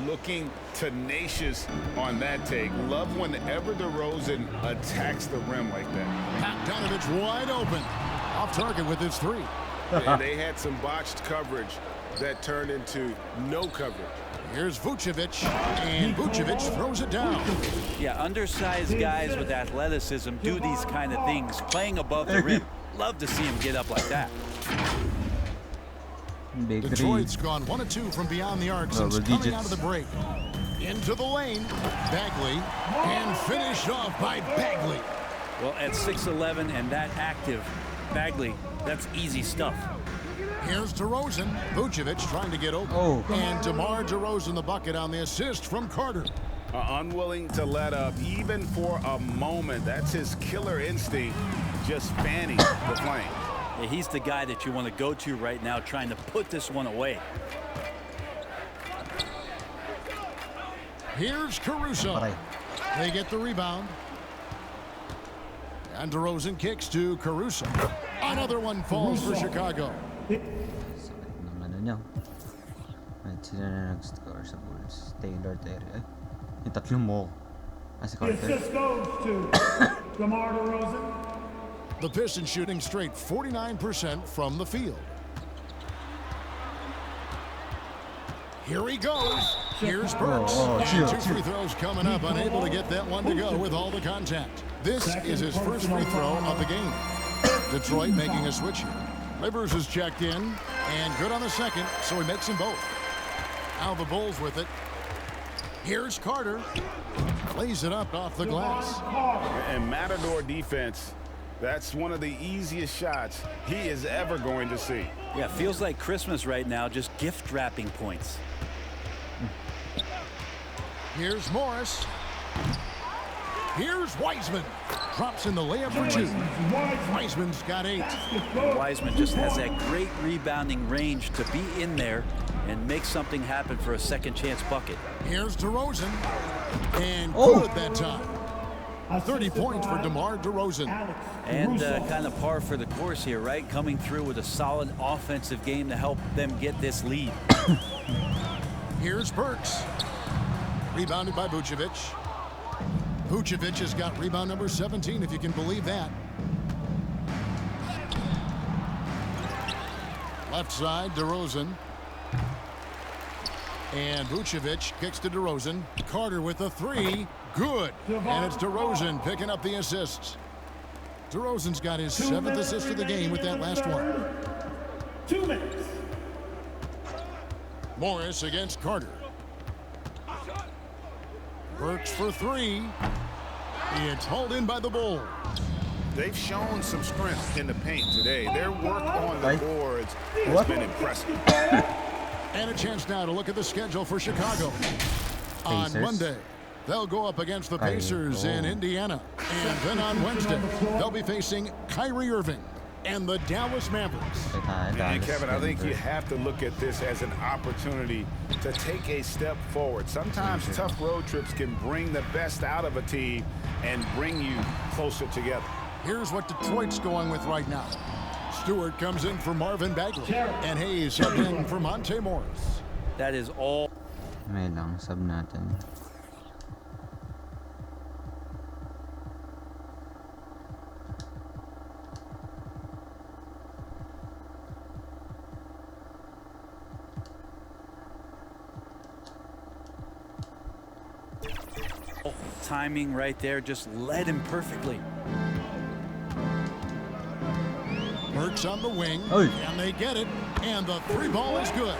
Looking tenacious on that take. Love whenever DeRozan attacks the rim like that. Bogdanovich wide open, off target with his three. And they had some botched coverage that turned into no coverage. Here's Vucevic, and Vucevic throws it down. Yeah, undersized guys with athleticism do these kind of things, playing above the rim. Love to see him get up like that. Detroit's gone 1 of 2 from beyond the arc since coming out of the break. Into the lane, Bagley, and finished off by Bagley. Well, at 6'11" and that active, Bagley, that's easy stuff. Here's DeRozan. Vucevic trying to get open. And DeMar DeRozan the bucket on the assist from Carter. Unwilling to let up even for a moment. That's his killer instinct, just fanning the flame. Yeah, he's the guy that you want to go to right now, trying to put this one away. Here's Caruso. They get the rebound. And DeRozan kicks to Caruso. Another one falls for Chicago. Sila na nag-score sa Bulls. Taylor area. Yung tatlong mo. As a Carter. Assist goes to DeMar DeRozan. The Pistons shooting straight 49% from the field. Here he goes. Here's Burks. And 2 free throws coming up. Unable to get that one to go with all the contact. This is his first free throw of the game. Detroit making a switch here. Livers is checked in. And good on the second, so he makes them both. Now the Bulls with it. Here's Carter. Lays it up off the glass. And Matador defense. That's one of the easiest shots he is ever going to see. Yeah, feels like Christmas right now, just gift wrapping points. Here's Morris. Here's Wiseman. Drops in the layup for 2. Wiseman's got 8. Wiseman just has that great rebounding range to be in there and make something happen for a second chance bucket. Here's DeRozan. And good that time. 30 points for DeMar DeRozan. And kind of par for the course here, right? Coming through with a solid offensive game to help them get this lead. Here's Burks. Rebounded by Vucevic. Vucevic has got rebound number 17, if you can believe that. Left side, DeRozan. And Vucevic kicks to DeRozan. Carter with the three. Good. And it's DeRozan picking up the assists. DeRozan's got his 7th assist of the game with that last one. 2 minutes. Morris against Carter. Burks for three. It's hauled in by the Bulls. They've shown some strength in the paint today. Their work on the boards has been impressive. And a chance now to look at the schedule for Chicago. On Monday, they'll go up against the Pacers in Indiana. And then on Wednesday, they'll be facing Kyrie Irving and the Dallas Mavericks. And Kevin, I think you have to look at this as an opportunity to take a step forward. Sometimes tough road trips can bring the best out of a team and bring you closer together. Here's what Detroit's going with right now. Stewart comes in for Marvin Bagley. And Hayes subbed in for Monte Morris. That is all. May lang, sub natin. Timing right there just led him perfectly. Burks on the wing, and they get it, and the three ball is good.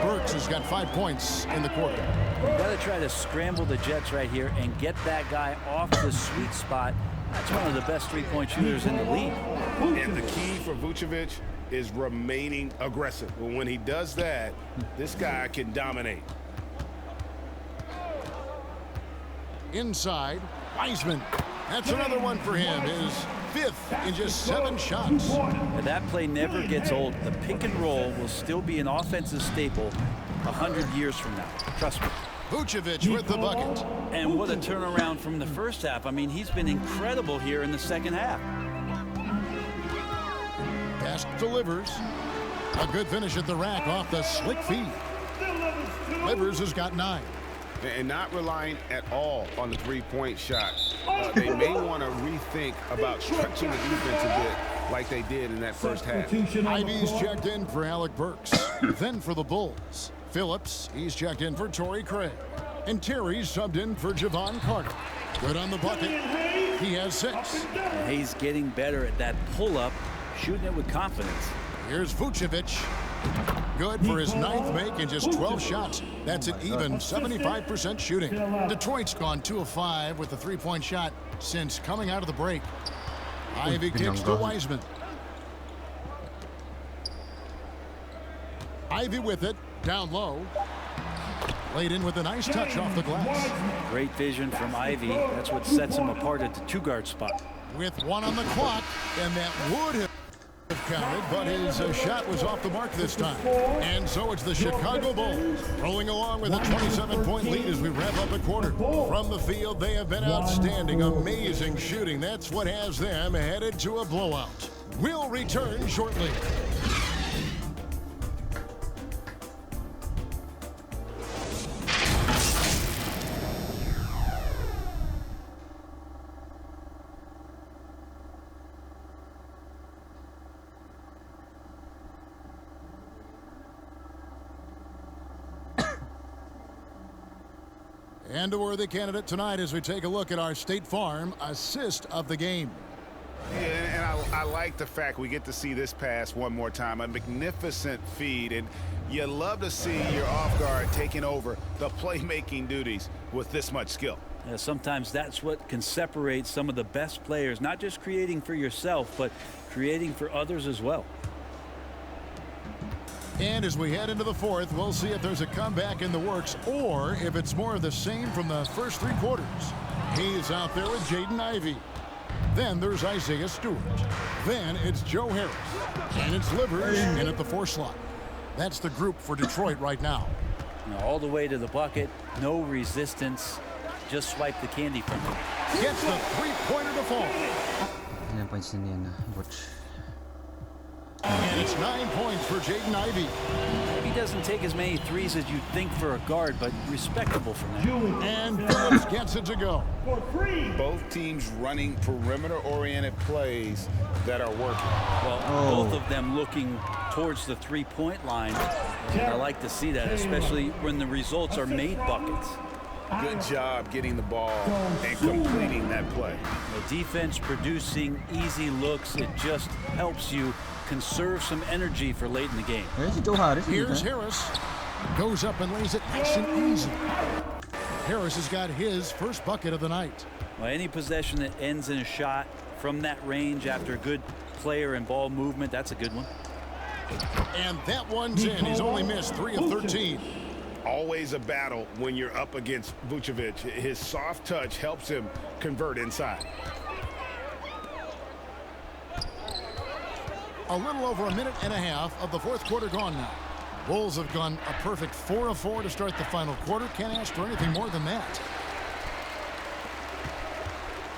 Burks has got 5 points in the quarter. You got to try to scramble the Jets right here and get that guy off the sweet spot. That's one of the best three-point shooters in the league. And the key for Vucevic is remaining aggressive. When he does that, this guy can dominate. Inside, Wiseman. That's another one for him. His 5th in just 7 shots. And that play never gets old. The pick and roll will still be an offensive staple 100 years from now. Trust me. Vucevic with the bucket. And what a turnaround from the first half. I mean, he's been incredible here in the second half. Pass delivers. A good finish at the rack off the slick feed. Livers has got 9. And not relying at all on the three-point shot. They may want to rethink about stretching the defense a bit like they did in that first half. Ivy's checked in for Alec Burks. Then for the Bulls, Phillips, he's checked in for Torrey Craig. And Terry's subbed in for Javon Carter. Good on the bucket. He has 6. And he's getting better at that pull-up, shooting it with confidence. Here's Vucevic. Good for his 9th make in just 12 shots. That's an even 75% shooting. Detroit's gone 2 of 5 with the three-point shot since coming out of the break. Ivy kicks to Wiseman. Ivy with it, down low. Laid in with a nice touch off the glass. Great vision from Ivy. That's what sets him apart at the 2-guard spot. With 1 on the clock, and that would have counted, but his shot was off the mark this time. And so it's the Chicago Bulls rolling along with a 27-point lead as we wrap up a quarter. From the field, they have been outstanding, amazing shooting. That's what has them headed to a blowout. We'll return shortly. And a worthy candidate tonight as we take a look at our State Farm assist of the game. Yeah, and I like the fact we get to see this pass one more time. A magnificent feed, and you love to see your off guard taking over the playmaking duties with this much skill. Yeah, sometimes that's what can separate some of the best players, not just creating for yourself, but creating for others as well. And as we head into the 4th, we'll see if there's a comeback in the works or if it's more of the same from the first 3 quarters. He's out there with Jaden Ivey. Then there's Isaiah Stewart. Then it's Joe Harris. And it's Livers in at the 4 slot. That's the group for Detroit right now. All the way to the bucket, no resistance. Just swipe the candy from him. Gets the 3-pointer to fall. And it's 9 points for Jaden Ivey. He doesn't take as many threes as you'd think for a guard, but respectable from that. And Phillips gets it to go. Both teams running perimeter-oriented plays that are working. Well, both of them looking towards the three-point line. And I like to see that, especially when the results are made buckets. Good job getting the ball and completing that play. The defense producing easy looks, it just helps you conserve some energy for late in the game. Here's Harris. Goes up and lays it nice and easy. Harris has got his first bucket of the night. Well, any possession that ends in a shot from that range after good player and ball movement, that's a good one. And that one's in. He's only missed 3 of 13. Always a battle when you're up against Vucevic. His soft touch helps him convert inside. A little over a minute and a half of the fourth quarter gone now. Bulls have gone a perfect 4 of 4 to start the final quarter. Can't ask for anything more than that.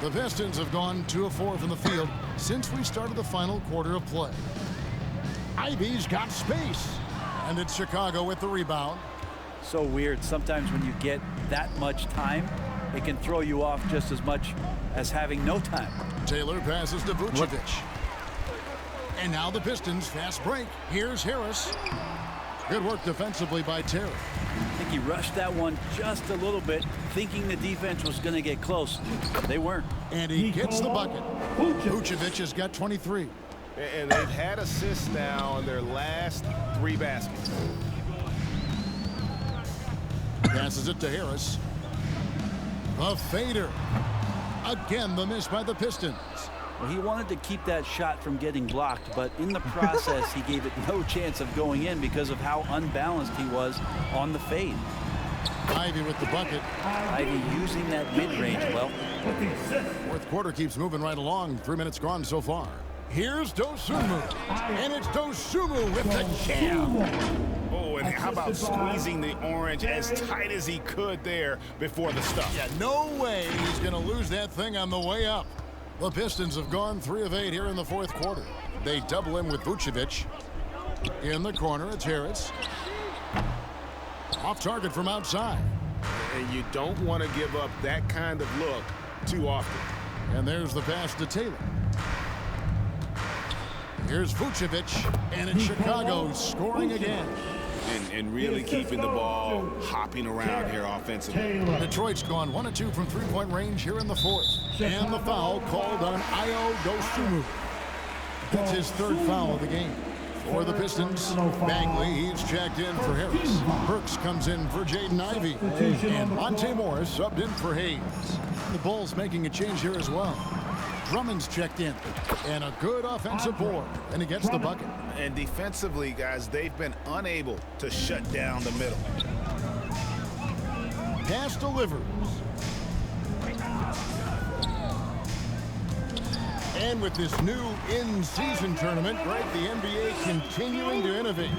The Pistons have gone 2 of 4 from the field since we started the final quarter of play. Ivy's got space, and it's Chicago with the rebound. So weird. Sometimes when you get that much time, it can throw you off just as much as having no time. Taylor passes to Vucevic. And now the Pistons fast break. Here's Harris. Good work defensively by Terry. I think he rushed that one just a little bit, thinking the defense was going to get close. They weren't. And he gets the bucket. Vucevic has got 23. And they've had assists now in their last 3 baskets. Passes it to Harris. A fader. Again, the miss by the Pistons. Well, he wanted to keep that shot from getting blocked, but in the process, he gave it no chance of going in because of how unbalanced he was on the fade. Ivy with the bucket. Ivy using that mid-range well. Fourth quarter keeps moving right along. 3 minutes gone so far. Here's Dosunmu. And it's Dosunmu with the jam. Oh, and how about squeezing the orange as tight as he could there before the stuff? Yeah, no way he's going to lose that thing on the way up. The Pistons have gone 3 of 8 here in the fourth quarter. They double him with Vucevic. In the corner, it's Harris. Off target from outside. And you don't want to give up that kind of look too often. And there's the pass to Taylor. Here's Vucevic, and it's Chicago scoring again. And really keeping the ball hopping around here offensively. Detroit's gone 1 of 2 from three-point range here in the fourth. And the foul called on Ayo Dosunmu. That's his 3rd foul of the game. For the Pistons, Bagley, he's checked in for Harris. Burks comes in for Jaden Ivey. And Monte Morris subbed in for Hayes. The Bulls making a change here as well. Drummond's checked in. And a good offensive board. And he gets the bucket. And defensively, guys, they've been unable to shut down the middle. Pass delivers. And with this new in-season tournament, Greg, the NBA continuing to innovate.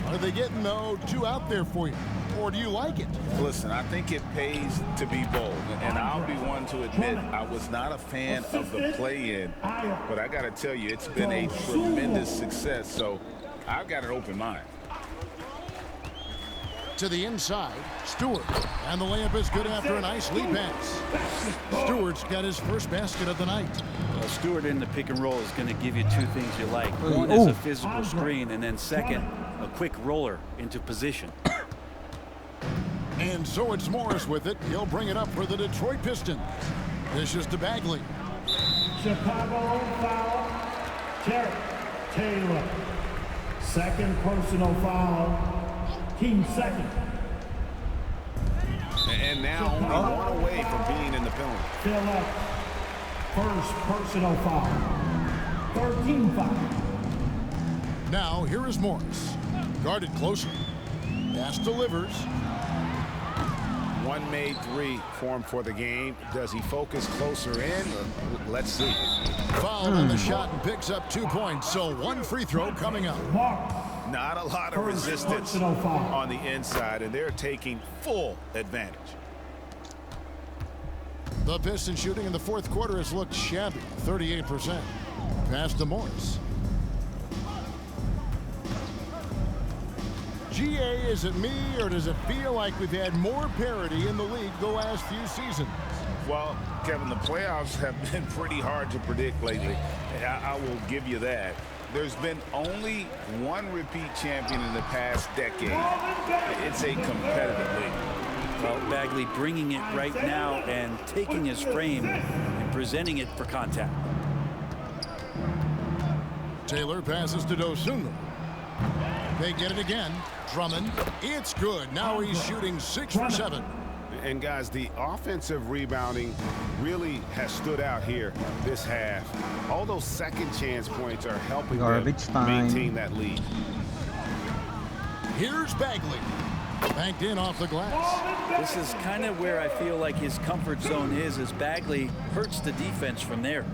Are they getting, though, too out there for you? Or do you like it? Listen, I think it pays to be bold. And I'll be one to admit I was not a fan of the play-in. But I got to tell you, it's been a tremendous success. So I've got an open mind. To the inside, Stewart. And the layup is good after a nice lead pass. Stewart's got his first basket of the night. Well, Stewart in the pick and roll is going to give you 2 things you like. One is a physical screen, and then second, a quick roller into position. And so it's Morris with it. He'll bring it up for the Detroit Pistons. This is to Bagley. Chicago foul. Taylor. 2nd personal foul. Team 2nd. And now only 1 away from being in the penalty. Phillips. 1st personal foul. 13 foul. Now here is Morris. Guarded closer. Pass delivers. 1 made 3 for him for the game. Does he focus closer in? Let's see. Foul on the shot and picks up 2 points. So 1 free throw coming up. Not a lot of resistance on the inside, and they're taking full advantage. The Pistons shooting in the fourth quarter has looked shabby, 38%. Pass to Morris. GA, is it me, or does it feel like we've had more parity in the league the last few seasons? Well, Kevin, the playoffs have been pretty hard to predict lately. I will give you that. There's been only one repeat champion in the past decade. It's a competitive league. Well, Bagley bringing it right now and taking his frame and presenting it for contact. Taylor passes to Dosunmu. They get it again. Drummond, it's good. Now he's shooting 6 for 7. And guys, the offensive rebounding really has stood out here this half. All those second chance points are helping them maintain that lead. Here's Bagley. Banked in off the glass. This is kind of where I feel like his comfort zone is, as Bagley hurts the defense from there.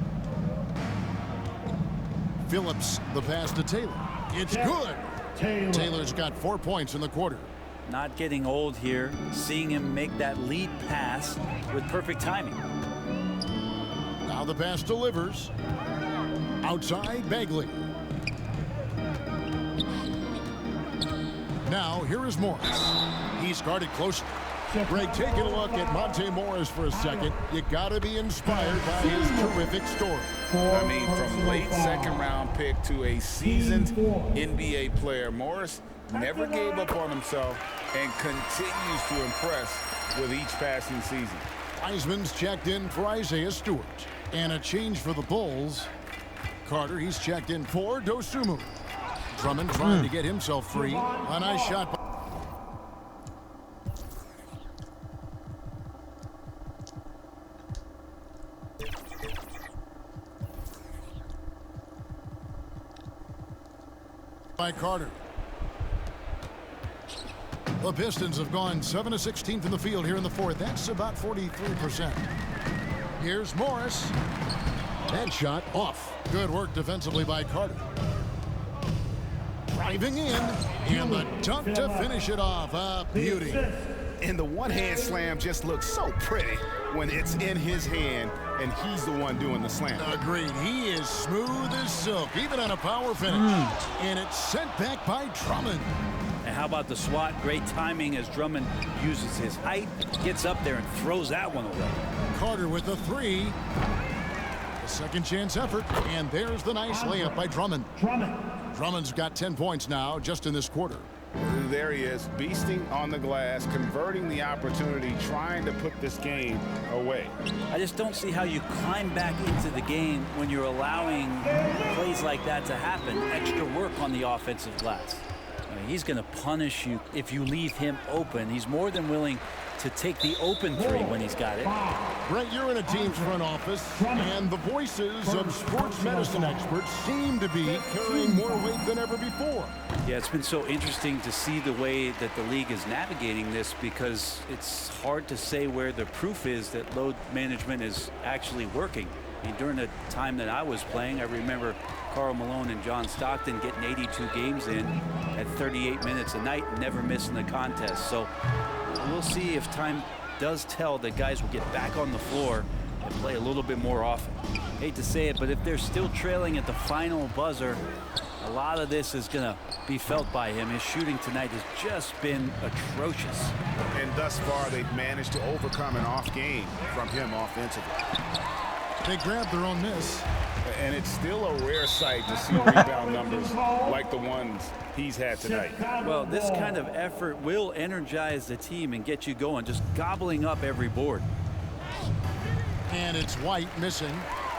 Phillips, the pass to Taylor. It's good. Taylor's got 4 points in the quarter. Not getting old here, seeing him make that lead pass with perfect timing. Now the pass delivers. Outside, Bagley. Now here is Morris. He's guarded closely. Greg, taking a look at Monte Morris for a second. You got to be inspired by his terrific story. I mean, from late second-round pick to a seasoned NBA player, Morris never gave up on himself and continues to impress with each passing season. Wiseman's checked in for Isaiah Stewart. And a change for the Bulls. Carter, he's checked in for Dosunmu. Drummond trying to get himself free. A nice shot. By Carter. The Pistons have gone 7 of 16 from the field here in the fourth. That's about 43%. Here's Morris. That shot off. Good work defensively by Carter. Driving in, and the dunk to finish it off. A beauty. And the one-hand slam just looks so pretty when it's in his hand and he's the one doing the slam. Agreed. He is smooth as silk, even on a power finish. And it's sent back by Drummond. And how about the swat? Great timing as Drummond uses his height, gets up there and throws that one away. Carter with the three. A second chance effort, and there's the nice layup by Drummond. Drummond's got 10 points now just in this quarter. There he is, beasting on the glass, converting the opportunity, trying to put this game away. I just don't see how you climb back into the game when you're allowing plays like that to happen. Extra work on the offensive glass. I mean, he's going to punish you if you leave him open. He's more than willing to take the open three when he's got it. Brent, you're in a team's front office, and the voices of sports medicine experts seem to be carrying more weight than ever before. Yeah, it's been so interesting to see the way that the league is navigating this, because it's hard to say where the proof is that load management is actually working. I mean, during the time that I was playing, I remember Karl Malone and John Stockton getting 82 games in at 38 minutes a night, never missing a contest. So we'll see if time does tell that guys will get back on the floor and play a little bit more often. Hate to say it, but if they're still trailing at the final buzzer, a lot of this is going to be felt by him. His shooting tonight has just been atrocious. And thus far, they've managed to overcome an off game from him offensively. They grabbed their own miss. And it's still a rare sight to see rebound numbers like the ones he's had tonight. Well, this kind of effort will energize the team and get you going, just gobbling up every board. And it's White missing.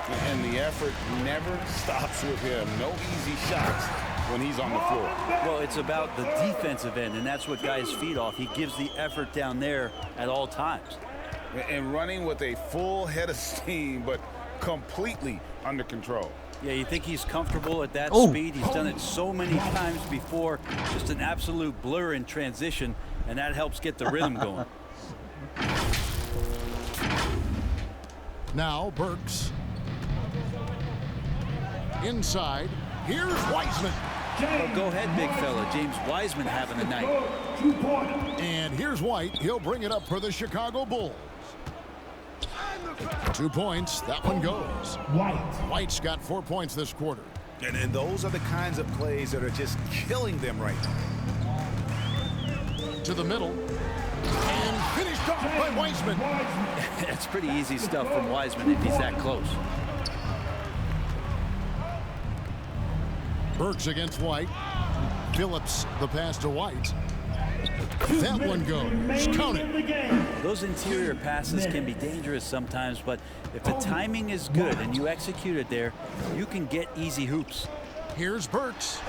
And the effort never stops with him. No easy shots when he's on the floor. Well, it's about the defensive end, and that's what guys feed off. He gives the effort down there at all times. And running with a full head of steam, but completely under control. Yeah, you think he's comfortable at that speed. He's done it so many times before. Just an absolute blur in transition, and that helps get the rhythm going. Now Burks. Inside. Here's Wiseman. Oh, go ahead, big fella. James Wiseman having a night. And here's White. He'll bring it up for the Chicago Bulls. 2 points. That one goes. White's got 4 points this quarter. And those are the kinds of plays that are just killing them right now. To the middle. And finished off by Wiseman. That's pretty easy stuff from Wiseman if he's that close. Burks against White. Phillips the pass to White. That one goes. Count it. Those interior passes can be dangerous sometimes, but if the timing is good and you execute it there, you can get easy hoops. Here's Burks,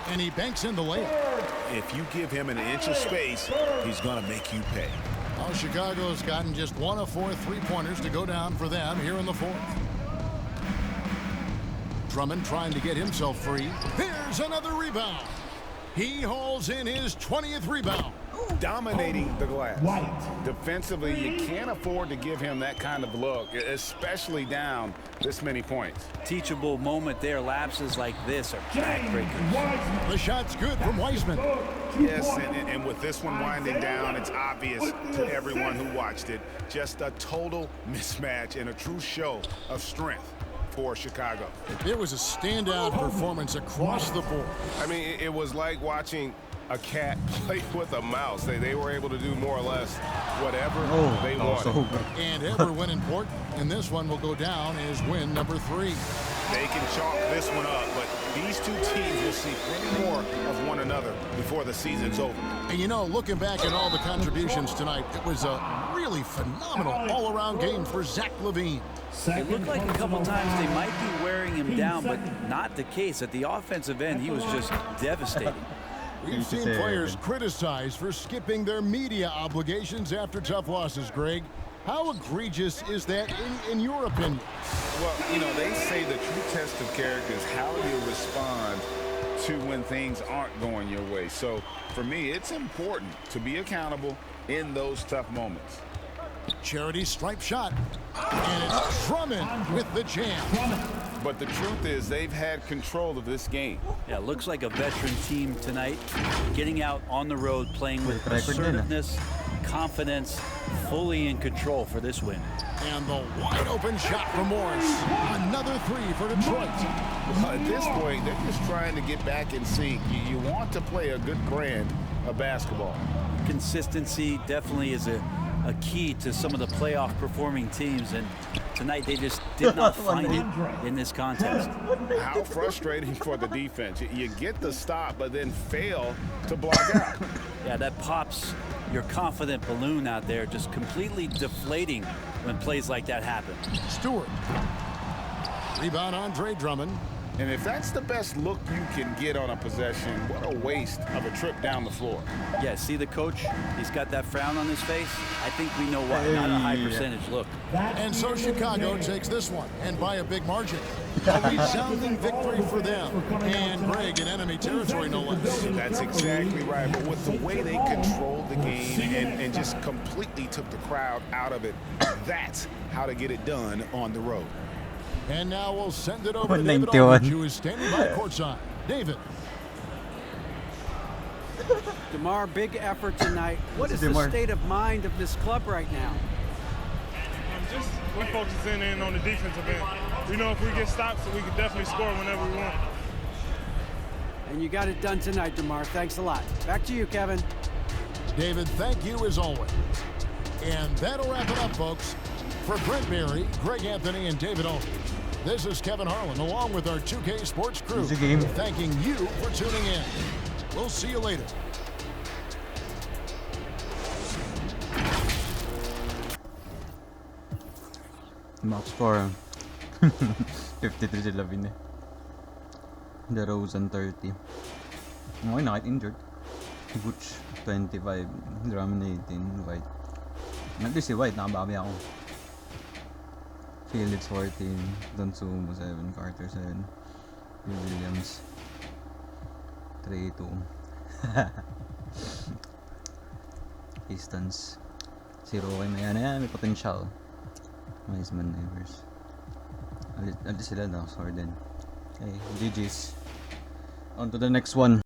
and he banks in the layup. If you give him an inch of space, he's going to make you pay. Well, Chicago's gotten just 1 of 4 3-pointers to go down for them here in the fourth. Drummond trying to get himself free. Here's another rebound. He hauls in his 20th rebound. Dominating the glass. Defensively, you can't afford to give him that kind of look, especially down this many points. Teachable moment there. Lapses like this are backbreakers. The shot's good from Wiseman. Yes, and with this one winding down, it's obvious to everyone who watched it. Just a total mismatch and a true show of strength for Chicago. It was a standout performance across the board. I mean, it was like watching a cat play with a mouse. They were able to do more or less whatever they wanted. And every win important, and this one will go down as win number 3. They can chalk this one up, but these two teams will see plenty more of one another before the season's over. And you know, looking back at all the contributions tonight, it was a really phenomenal all-around game for Zach LaVine. It looked like a couple times they might be wearing him down, but not the case. At the offensive end, he was just devastating. We've seen players criticized for skipping their media obligations after tough losses, Greg. How egregious is that in your opinion? Well, you know, they say the true test of character is how you respond to when things aren't going your way. So, for me, it's important to be accountable in those tough moments. Charity stripe shot. And it's Drummond with the jam. But the truth is they've had control of this game. Yeah, looks like a veteran team tonight. Getting out on the road, playing with assertiveness, confidence, fully in control for this win. And the wide open shot from Morris. Another 3 for Detroit. At this point, they're just trying to get back in sync. You want to play a good brand of basketball. Consistency definitely is a key to some of the playoff performing teams, and tonight they just did not find it in this contest. How frustrating for the defense. You get the stop, but then fail to block out. Yeah, that pops your confident balloon out there, just completely deflating when plays like that happen. Stewart. Rebound Andre Drummond. And if that's the best look you can get on a possession, what a waste of a trip down the floor. Yeah, see the coach? He's got that frown on his face. I think we know why. Not a high percentage look. And so Chicago takes this one, and by a big margin. A resounding victory for them. And Greg in enemy territory, no less. That's exactly right. But with the way they controlled the game and just completely took the crowd out of it, that's how to get it done on the road. And now we'll send it over to David Aldridge, who is standing by courtside. David. DeMar, big effort tonight. What is the state of mind of this club right now? Just we're focusing in on the defensive end. We know if we get stops, we can definitely score whenever we want. And you got it done tonight, DeMar. Thanks a lot. Back to you, Kevin. David, thank you as always. And that'll wrap it up, folks. For Brent Berry, Greg Anthony, and David Aldridge, this is Kevin Harlan, along with our 2K Sports crew, thanking you for tuning in. We'll see you later. Max score 53 si LaVine. DeRozan 30. Okay, nakit-injured. Butch 25. Drummond 18. White. Nag-si White, nakababi ako. Phillips 14. Donsumo 7. Carter 7. Williams 3-2. Pistons 0 kay may potential. Wiseman Nevers. Alis sila na score din. Okay, GG's. On to the next one.